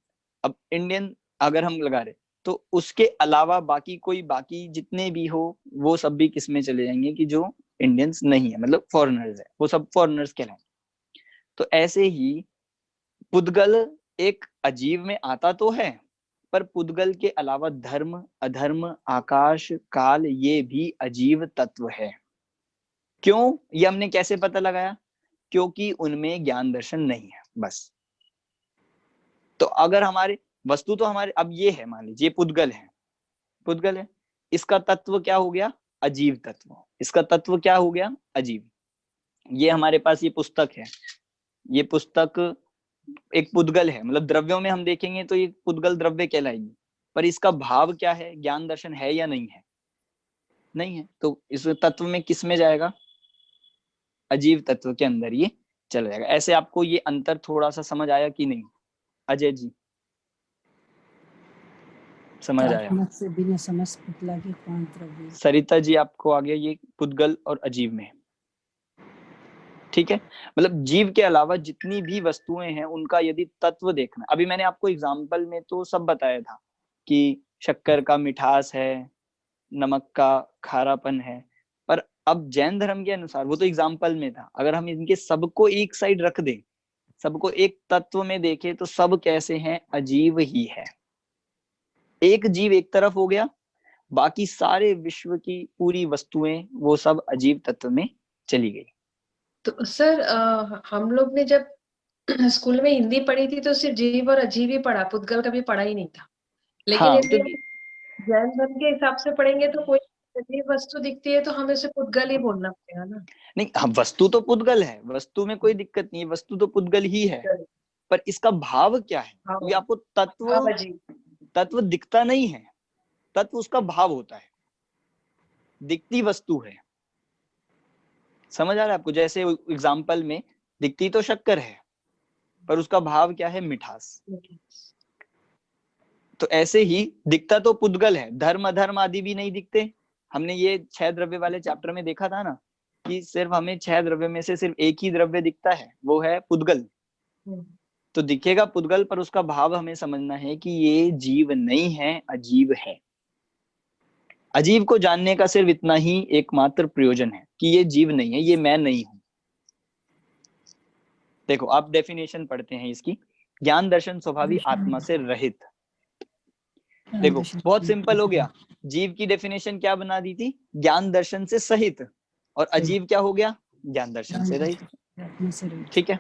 S1: अब इंडियन अगर हम लगा रहे तो उसके अलावा बाकी कोई, बाकी जितने भी हो वो सब भी किस में चले जाएंगे कि जो इंडियंस नहीं है, मतलब फॉरेनर्स है, वो सब फॉरेनर्स कहलाएंगे। तो ऐसे ही पुद्गल एक अजीब में आता तो है, पर पुद्गल के अलावा धर्म, अधर्म, आकाश, काल, ये भी अजीब तत्व है। क्यों? ये हमने कैसे पता लगाया? क्योंकि उनमें ज्ञान दर्शन नहीं है, बस। तो अगर हमारे वस्तु तो हमारे, अब ये है, मान लीजिए पुद्गल है, पुद्गल है, इसका तत्व क्या हो गया? अजीब तत्व। इसका तत्व क्या हो गया? अजीब। ये हमारे पास ये पुस्तक है, ये पुस्तक एक पुद्गल है, मतलब द्रव्यों में हम देखेंगे तो ये पुद्गल द्रव्य कहलाएगी, पर पर इसका भाव क्या है, ज्ञान दर्शन है या नहीं है? नहीं है। तो इस तत्व में किस में जाएगा? अजीव तत्व के अंदर ये चला जाएगा। ऐसे आपको ये अंतर थोड़ा सा समझ आया कि नहीं? अजय जी समझ आया?
S13: से बिना समस्त पुतला के कौन द्रव्य?
S1: सरिता जी आपको आ गया ये पुद्गल और अजीव में? ठीक है, मतलब जीव के अलावा जितनी भी वस्तुएं हैं उनका यदि तत्व देखना, अभी मैंने आपको एग्जाम्पल में तो सब बताया था कि शक्कर का मिठास है, नमक का खारापन है, पर अब जैन धर्म के अनुसार, वो तो एग्जाम्पल में था, अगर हम इनके सबको एक साइड रख दें, सबको एक तत्व में देखें, तो सब कैसे हैं? अजीव ही है। एक जीव एक तरफ हो गया, बाकी सारे विश्व की पूरी वस्तुएं वो सब अजीव तत्व में चली गई।
S6: तो सर हम लोग ने जब स्कूल में हिंदी पढ़ी थी तो सिर्फ जीव और अजीव ही पढ़ा, पुद्गल कभी पढ़ा ही नहीं था। लेकिन
S1: हाँ,
S6: यदि जैन धर्म के हिसाब से पढ़ेंगे तो कोई अजीब वस्तु दिखती है तो हमें उसे पुद्गल ही बोलना पड़ेगा ना?
S1: नहीं, हम वस्तु तो पुद्गल है, वस्तु में कोई दिक्कत नहीं है, वस्तु तो पुद्गल ही है, पर इसका भाव क्या है? क्योंकि आपको तत्व दिखता नहीं है, तत्व उसका भाव होता है, दिखती वस्तु है। समझ आ रहा है आपको? जैसे एग्जाम्पल में दिखती तो शक्कर है, पर उसका भाव क्या है? मिठास। तो ऐसे ही दिखता तो पुद्गल है, धर्म अधर्म आदि भी नहीं दिखते। हमने ये 6 द्रव्य वाले चैप्टर में देखा था ना कि सिर्फ हमें 6 द्रव्य में से सिर्फ एक ही द्रव्य दिखता है, वो है पुद्गल। तो दिखेगा पुद्गल, पर उसका भाव हमें समझना है कि ये जीव नहीं है, अजीव है। अजीव को जानने का सिर्फ इतना ही एकमात्र प्रयोजन है कि ये जीव नहीं है, ये मैं नहीं हूं। देखो, आप डेफिनेशन पढ़ते हैं इसकी, ज्ञान दर्शन स्वभावी आत्मा से रहित। देखो बहुत सिंपल हो गया, जीव की डेफिनेशन क्या बना दी थी? ज्ञान दर्शन से सहित, और अजीव क्या हो गया? ज्ञान दर्शन से रहित। ठीक है,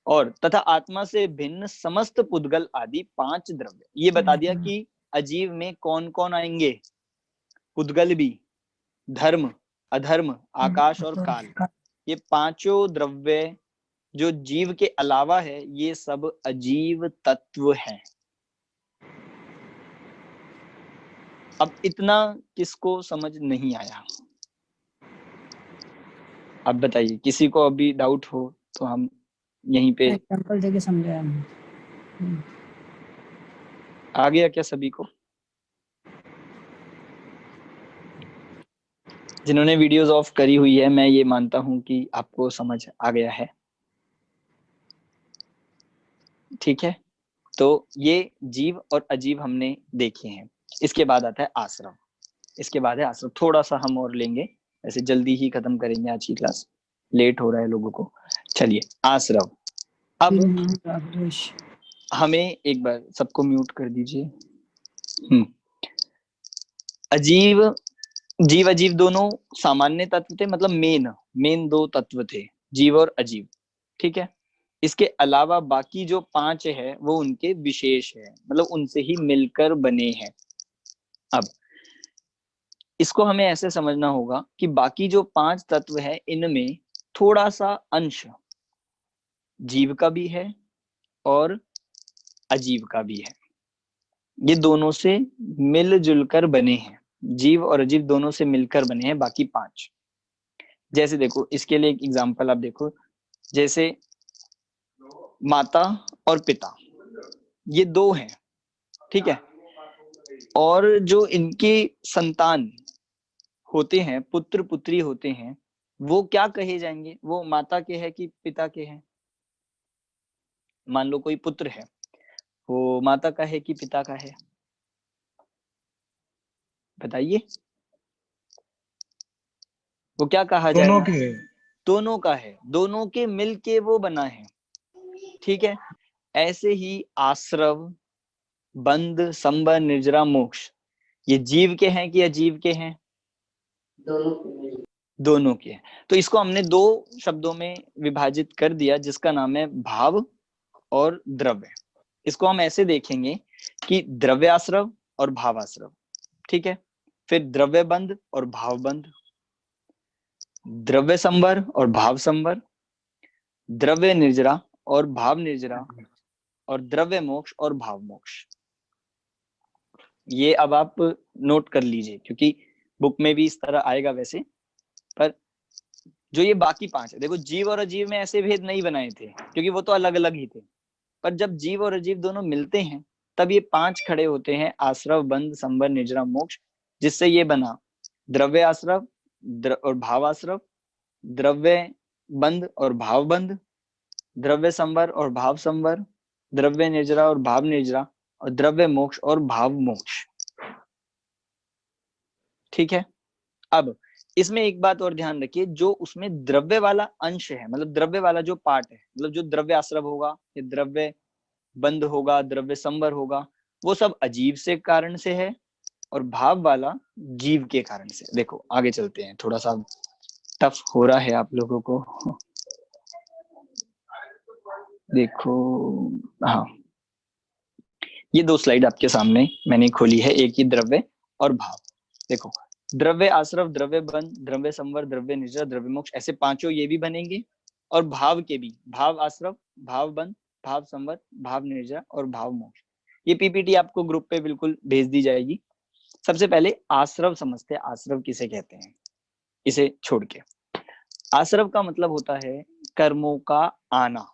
S1: और तथा आत्मा से भिन्न समस्त पुद्गल आदि 5 द्रव्य, ये बता दिया कि अजीव में कौन कौन आएंगे? पुद्गल भी, धर्म, अधर्म, आकाश और काल, ये 5 द्रव्य जो जीव के अलावा है, ये सब अजीव तत्व हैं। अब इतना किसको समझ नहीं आया? अब बताइए, किसी को अभी डाउट हो तो हम यहीं पे
S13: एग्जांपल देके समझाया।
S1: आ गया क्या सभी को? जिन्होंने वीडियोस ऑफ करी हुई है, मैं ये मानता हूं कि आपको समझ आ गया है। ठीक है, तो ये जीव और अजीव हमने देखे हैं। इसके बाद आता है आश्रव। इसके बाद है आश्रव, थोड़ा सा हम और लेंगे, ऐसे जल्दी ही खत्म करेंगे आज की क्लास, लेट हो रहा है लोगों को। चलिए, आश्रव। अब हमें एक बार सबको म्यूट कर दीजिए। अजीव, जीव अजीव दोनों सामान्य तत्व थे, मतलब मेन 2 तत्व थे, जीव और अजीव। ठीक है, इसके अलावा बाकी जो 5 है वो उनके विशेष है, मतलब उनसे ही मिलकर बने हैं। अब इसको हमें ऐसे समझना होगा कि बाकी जो 5 तत्व है, इनमें थोड़ा सा अंश जीव का भी है और अजीव का भी है। ये दोनों से मिलजुल कर बने हैं, जीव और अजीव दोनों से मिलकर बने हैं बाकी 5। जैसे देखो, इसके लिए एक एग्जांपल आप देखो, जैसे माता और पिता, ये 2 हैं। ठीक है, और जो इनके संतान होते हैं, पुत्र पुत्री होते हैं, वो क्या कहे जाएंगे? वो माता के हैं कि पिता के हैं? मान लो कोई पुत्र है, वो माता का है कि पिता का है? बताइए, वो क्या कहा जाएगा?
S7: दोनों के,
S1: दोनों का है, दोनों के मिल के वो बना है। ठीक है, ऐसे ही आश्रव, बंध, संबर, निर्जरा, मोक्ष, ये जीव के हैं कि अजीव के हैं? दोनों के हैं। तो इसको हमने 2 शब्दों में विभाजित कर दिया, जिसका नाम है भाव और द्रव्य। इसको हम ऐसे देखेंगे कि द्रव्याश्रव और भावाश्रव। ठीक है, फिर द्रव्य बंध और भाव बंध, द्रव्य संबर और भाव संबर, द्रव्य निर्जरा और भाव निर्जरा, और द्रव्य मोक्ष और भाव मोक्ष। ये अब आप नोट कर लीजिए, क्योंकि बुक में भी इस तरह आएगा वैसे, पर जो ये बाकी 5 है, देखो जीव और अजीव में ऐसे भेद नहीं बनाए थे क्योंकि वो तो अलग अलग ही थे, पर जब जीव और अजीव दोनों मिलते हैं तब ये 5 खड़े होते हैं, आश्रव, बंध, संवर, निजरा, मोक्ष, जिससे ये बना द्रव्य आश्रव और भाव आश्रव, द्रव्य बंध और भाव बंध, द्रव्य संवर और भाव संवर, द्रव्य निजरा और भाव निजरा, और द्रव्य मोक्ष और भाव मोक्ष। ठीक है। अब इसमें एक बात और ध्यान रखिए, जो उसमें द्रव्य वाला अंश है, मतलब द्रव्य वाला जो पार्ट है, मतलब जो द्रव्य आश्रव होगा, ये द्रव्य बंध होगा, द्रव्य संवर होगा, वो सब अजीव से कारण से है, और भाव वाला जीव के कारण से। देखो आगे चलते हैं, थोड़ा सा टफ हो रहा है आप लोगों को। देखो, हाँ, ये 2 स्लाइड आपके सामने मैंने खोली है, एक ही द्रव्य और भाव। देखो, द्रव्य आश्रव, द्रव्य बंध, द्रव्य संवर, द्रव्य निजरा, द्रव्य मोक्ष, ऐसे 5 ये भी बनेंगे, और भाव के भी, भाव आश्रव, भाव बंध, भाव संवर, भाव निजरा और भाव मोक्ष। ये पीपीटी आपको ग्रुप पे बिल्कुल भेज दी जाएगी। सबसे पहले आश्रव समझते हैं, आश्रव किसे कहते हैं, इसे छोड़ के। आश्रव का मतलब होता है कर्मों का आना।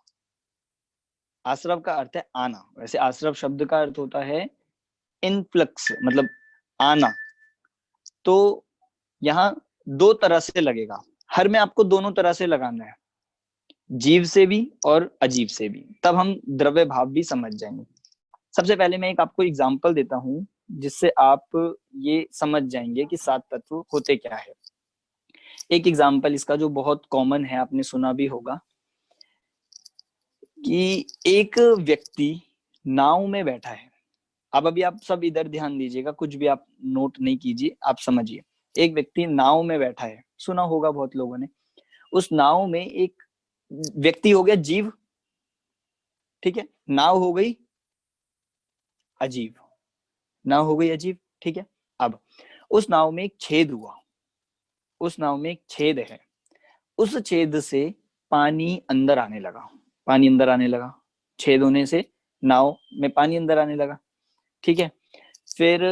S1: आश्रव का अर्थ है आना। वैसे आश्रव शब्द का अर्थ होता है इनफ्लक्स, मतलब आना। तो यहाँ 2 तरह से लगेगा, हर में आपको दोनों तरह से लगाना है, जीव से भी और अजीव से भी, तब हम द्रव्य भाव भी समझ जाएंगे। सबसे पहले मैं एक आपको एग्जांपल देता हूं, जिससे आप ये समझ जाएंगे कि 7 तत्व होते क्या है। एक एग्जांपल इसका जो बहुत कॉमन है, आपने सुना भी होगा, कि एक व्यक्ति नाव में बैठा है। अब अभी आप सब इधर ध्यान दीजिएगा, कुछ भी आप नोट नहीं कीजिए, आप समझिए। एक व्यक्ति नाव में बैठा है, सुना होगा बहुत लोगों ने। उस नाव में एक व्यक्ति हो गया जीव, ठीक है, नाव हो गई अजीव, नाव हो गई अजीव, ठीक है। अब उस नाव में एक छेद हुआ, उस नाव में एक छेद है, उस छेद से पानी अंदर आने लगा, पानी अंदर आने लगा, छेद होने से नाव में पानी अंदर आने लगा, ठीक है। फिर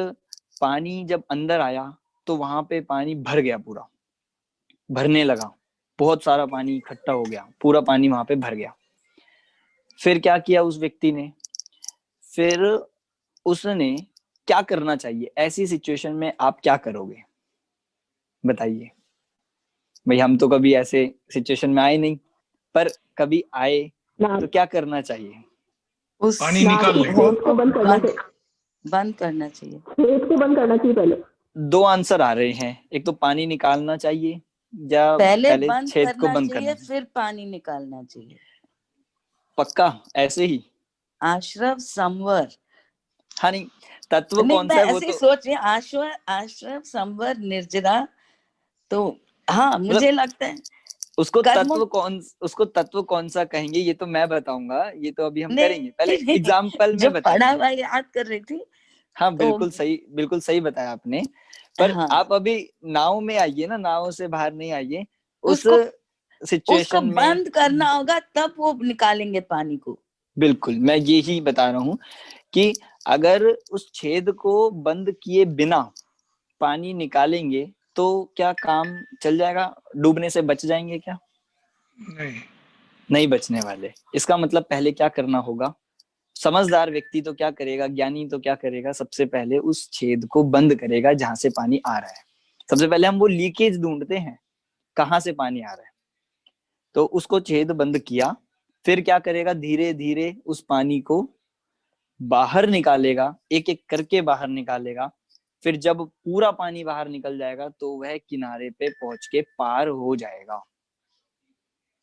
S1: पानी जब अंदर आया तो वहां पे पानी भर गया, पूरा भरने लगा, बहुत सारा पानी इकट्ठा हो गया, पूरा पानी वहां पे भर गया। फिर क्या किया उस व्यक्ति ने, फिर उसने क्या करना चाहिए ऐसी सिचुएशन में, आप क्या करोगे बताइए। भाई हम तो कभी ऐसे सिचुएशन में आए नहीं, पर कभी आए तो क्या करना चाहिए?
S11: उस
S7: पानी निकाल ले।
S11: छेद को बंद करना चाहिए, बंद करना चाहिए,
S9: छेद को बंद करना चाहिए पहले।
S1: 2 आंसर आ रहे हैं, एक तो पानी निकालना चाहिए, या
S11: पहले बंद
S1: छेद को
S11: करना
S1: बंद
S11: चाहिए,
S1: करना,
S11: फिर पानी निकालना चाहिए।
S1: पक्का ऐसे ही?
S11: आश्रव संवर,
S1: हाँ, नहीं, तत्व
S11: नहीं
S1: कौन
S11: मैं
S1: सा है वो
S11: ऐसे ही
S1: तो
S11: सोच रही हूँ, आश्रव संवर निर्जरा, तो हाँ मुझे लगता है
S1: उसको
S11: कर्मों,
S1: उसको तत्व कौन सा कहेंगे ये तो मैं बताऊंगा, ये तो अभी हम
S11: नहीं,
S1: करेंगे, पहले
S11: नहीं,
S1: एग्जाम्पल
S11: जो
S1: में
S11: पढ़ा
S1: बताएंगे।
S11: हुआ याद कर रही थी।
S1: हाँ
S11: तो
S1: बिल्कुल सही बताया आपने, पर
S11: हाँ,
S1: आप अभी नाव में आइए ना, नाव से बाहर नहीं आइए, उस
S11: उसको
S1: सिचुएशन में
S11: बंद करना होगा, तब वो निकालेंगे पानी को।
S1: बिल्कुल मैं यही बता रहा हूँ कि अगर उस छेद को बंद किए बिना पानी निकालेंगे तो क्या काम चल जाएगा, डूबने से बच जाएंगे क्या? नहीं बचने वाले। इसका मतलब पहले क्या करना होगा, समझदार व्यक्ति तो क्या करेगा, ज्ञानी तो क्या करेगा, सबसे पहले उस छेद को बंद करेगा जहां से पानी आ रहा है। सबसे पहले हम वो लीकेज ढूंढते हैं, कहाँ से पानी आ रहा है, तो उसको छेद बंद किया, फिर क्या करेगा, धीरे धीरे उस पानी को बाहर निकालेगा, एक एक करके बाहर निकालेगा। फिर जब पूरा पानी बाहर निकल जाएगा तो वह किनारे पे पहुंच के पार हो जाएगा।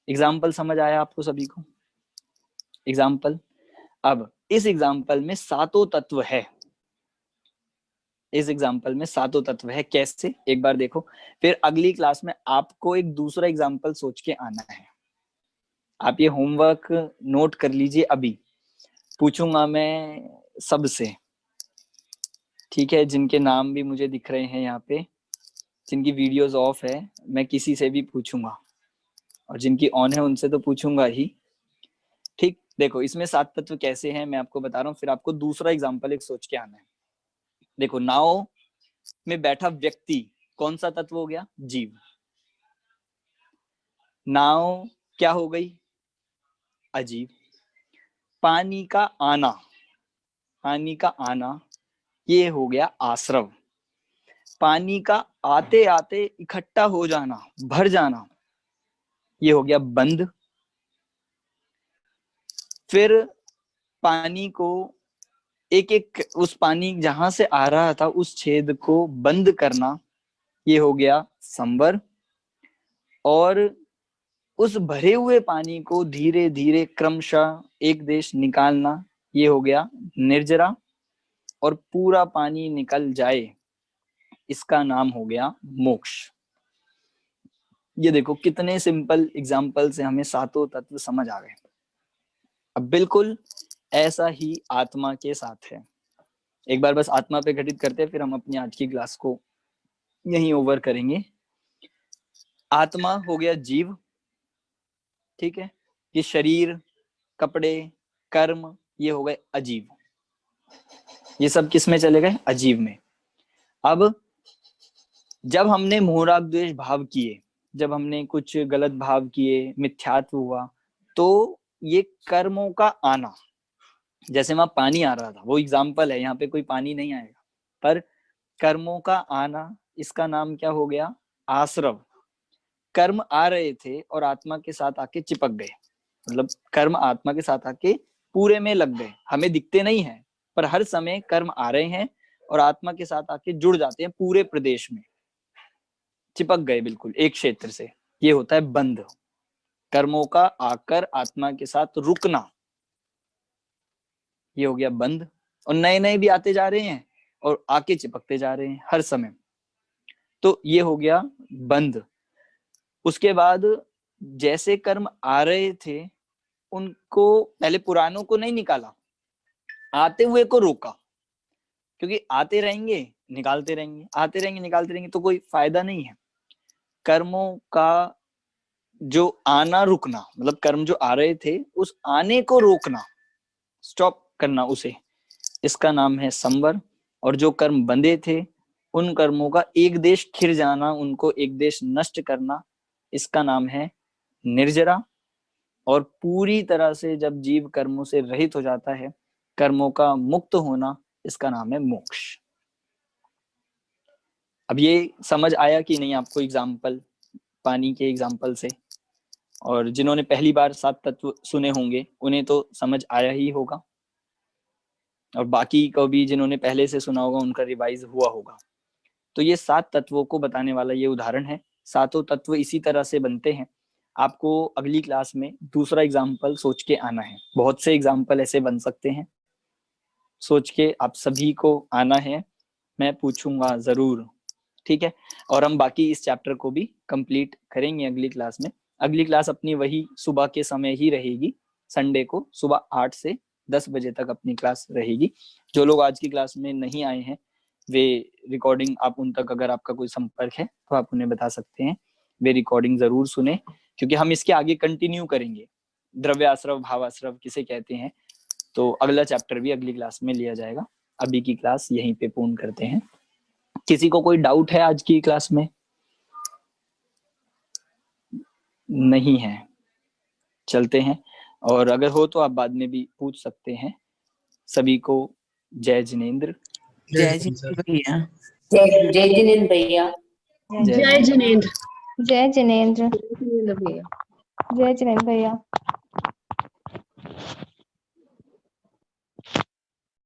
S1: एग्जाम्पल समझ आया आपको सभी को? एग्जाम्पल, अब इस एग्जाम्पल में 7 तत्व है, इस एग्जाम्पल में 7 तत्व है। कैसे, एक बार देखो, फिर अगली क्लास में आपको एक दूसरा एग्जाम्पल सोच के आना है। आप ये होमवर्क नोट कर लीजिए, अभी पूछूंगा मैं सबसे, ठीक है, जिनके नाम भी मुझे दिख रहे हैं यहाँ पे, जिनकी वीडियोस ऑफ है, मैं किसी से भी पूछूंगा, और जिनकी ऑन है उनसे तो पूछूंगा ही। ठीक, देखो इसमें 7 तत्व कैसे हैं मैं आपको बता रहा हूँ, फिर आपको दूसरा एग्जाम्पल एक सोच के आना है। देखो नाव में बैठा व्यक्ति कौन सा तत्व हो गया? जीव। नाव क्या हो गई? अजीव। पानी का आना, पानी का आना ये हो गया आश्रव। पानी का आते आते इकट्ठा हो जाना, भर जाना, ये हो गया बंद। फिर पानी को एक एक उस पानी जहां से आ रहा था उस छेद को बंद करना, ये हो गया संवर। और उस भरे हुए पानी को धीरे धीरे क्रमशः एक देश निकालना, ये हो गया निर्जरा। और पूरा पानी निकल जाए, इसका नाम हो गया मोक्ष। ये देखो कितने सिंपल एग्जाम्पल से हमें सातों तत्व समझ आ गए। अब बिल्कुल ऐसा ही आत्मा के साथ है। एक बार बस आत्मा पे घटित करते हैं, फिर हम अपनी आज की क्लास को यहीं ओवर करेंगे। आत्मा हो गया जीव, ठीक है। ये शरीर, कपड़े, कर्म, ये हो गए अजीव। ये सब किस में चले गए? अजीव में। अब जब हमने मोह राग द्वेष भाव किए, जब हमने कुछ गलत भाव किए, मिथ्यात्व हुआ, तो ये कर्मों का आना, जैसे वहां पानी आ रहा था, वो एग्जाम्पल है, यहाँ पे कोई पानी नहीं आएगा, पर कर्मों का आना, इसका नाम क्या हो गया? आश्रव। कर्म आ रहे थे और आत्मा के साथ आके चिपक गए, मतलब कर्म आत्मा के साथ आके पूरे में लग गए। हमें दिखते नहीं है, पर हर समय कर्म आ रहे हैं और आत्मा के साथ आके जुड़ जाते हैं, पूरे प्रदेश में चिपक गए बिल्कुल एक क्षेत्र से। ये होता है बंध। कर्मों का आकर आत्मा के साथ रुकना, ये हो गया बंध। और नए नए भी आते जा रहे हैं और आके चिपकते जा रहे हैं हर समय, तो ये हो गया बंध। उसके बाद जैसे कर्म आ रहे थे, उनको पहले पुरानों को नहीं निकाला, आते हुए को रोका, क्योंकि आते रहेंगे निकालते रहेंगे, आते रहेंगे निकालते रहेंगे, तो कोई फायदा नहीं है। कर्मों का जो आना रुकना, मतलब कर्म जो आ रहे थे उस आने को रोकना, स्टॉप करना उसे, इसका नाम है संवर। और जो कर्म बंधे थे उन कर्मों का एक देश खिर जाना, उनको एक देश नष्ट करना, इसका नाम है निर्जरा। और पूरी तरह से जब जीव कर्मों से रहित हो जाता है, कर्मों का मुक्त होना, इसका नाम है मोक्ष। अब ये समझ आया कि नहीं आपको एग्जाम्पल, पानी के एग्जाम्पल से? और जिन्होंने पहली बार 7 तत्व सुने होंगे उन्हें तो समझ आया ही होगा, और बाकी को भी जिन्होंने पहले से सुना होगा उनका रिवाइज हुआ होगा। तो ये 7 तत्वों को बताने वाला ये उदाहरण है। सातों तत्व इसी तरह से बनते हैं। आपको अगली क्लास में दूसरा एग्जाम्पल सोच के आना है। बहुत से एग्जाम्पल ऐसे बन सकते हैं, सोच के आप सभी को आना है, मैं पूछूंगा जरूर, ठीक है। और हम बाकी इस चैप्टर को भी कंप्लीट करेंगे अगली क्लास में। अगली क्लास अपनी वही सुबह के समय ही रहेगी, संडे को सुबह 8 से 10 बजे तक अपनी क्लास रहेगी। जो लोग आज की क्लास में नहीं आए हैं, वे रिकॉर्डिंग, आप उन तक अगर आपका कोई संपर्क है तो आप उन्हें बता सकते हैं, वे रिकॉर्डिंग जरूर सुने, क्योंकि हम इसके आगे कंटिन्यू करेंगे। द्रव्याश्रव भावाश्रव किसे कहते हैं, तो अगला चैप्टर भी अगली क्लास में लिया जाएगा। अभी की क्लास यहीं पे पूर्ण करते हैं। किसी को कोई डाउट है आज की क्लास में? नहीं है, चलते हैं। और अगर हो तो आप बाद में भी पूछ सकते हैं। सभी को जय जिनेंद्र।
S12: जय जिनेंद्र भैया।
S10: जय जिनेंद्र भैया।
S6: जय जिनेंद्र।
S14: जय जिनेंद्र।
S6: जय जिनेंद्र भैया।
S14: जय जिनेंद्र भैया।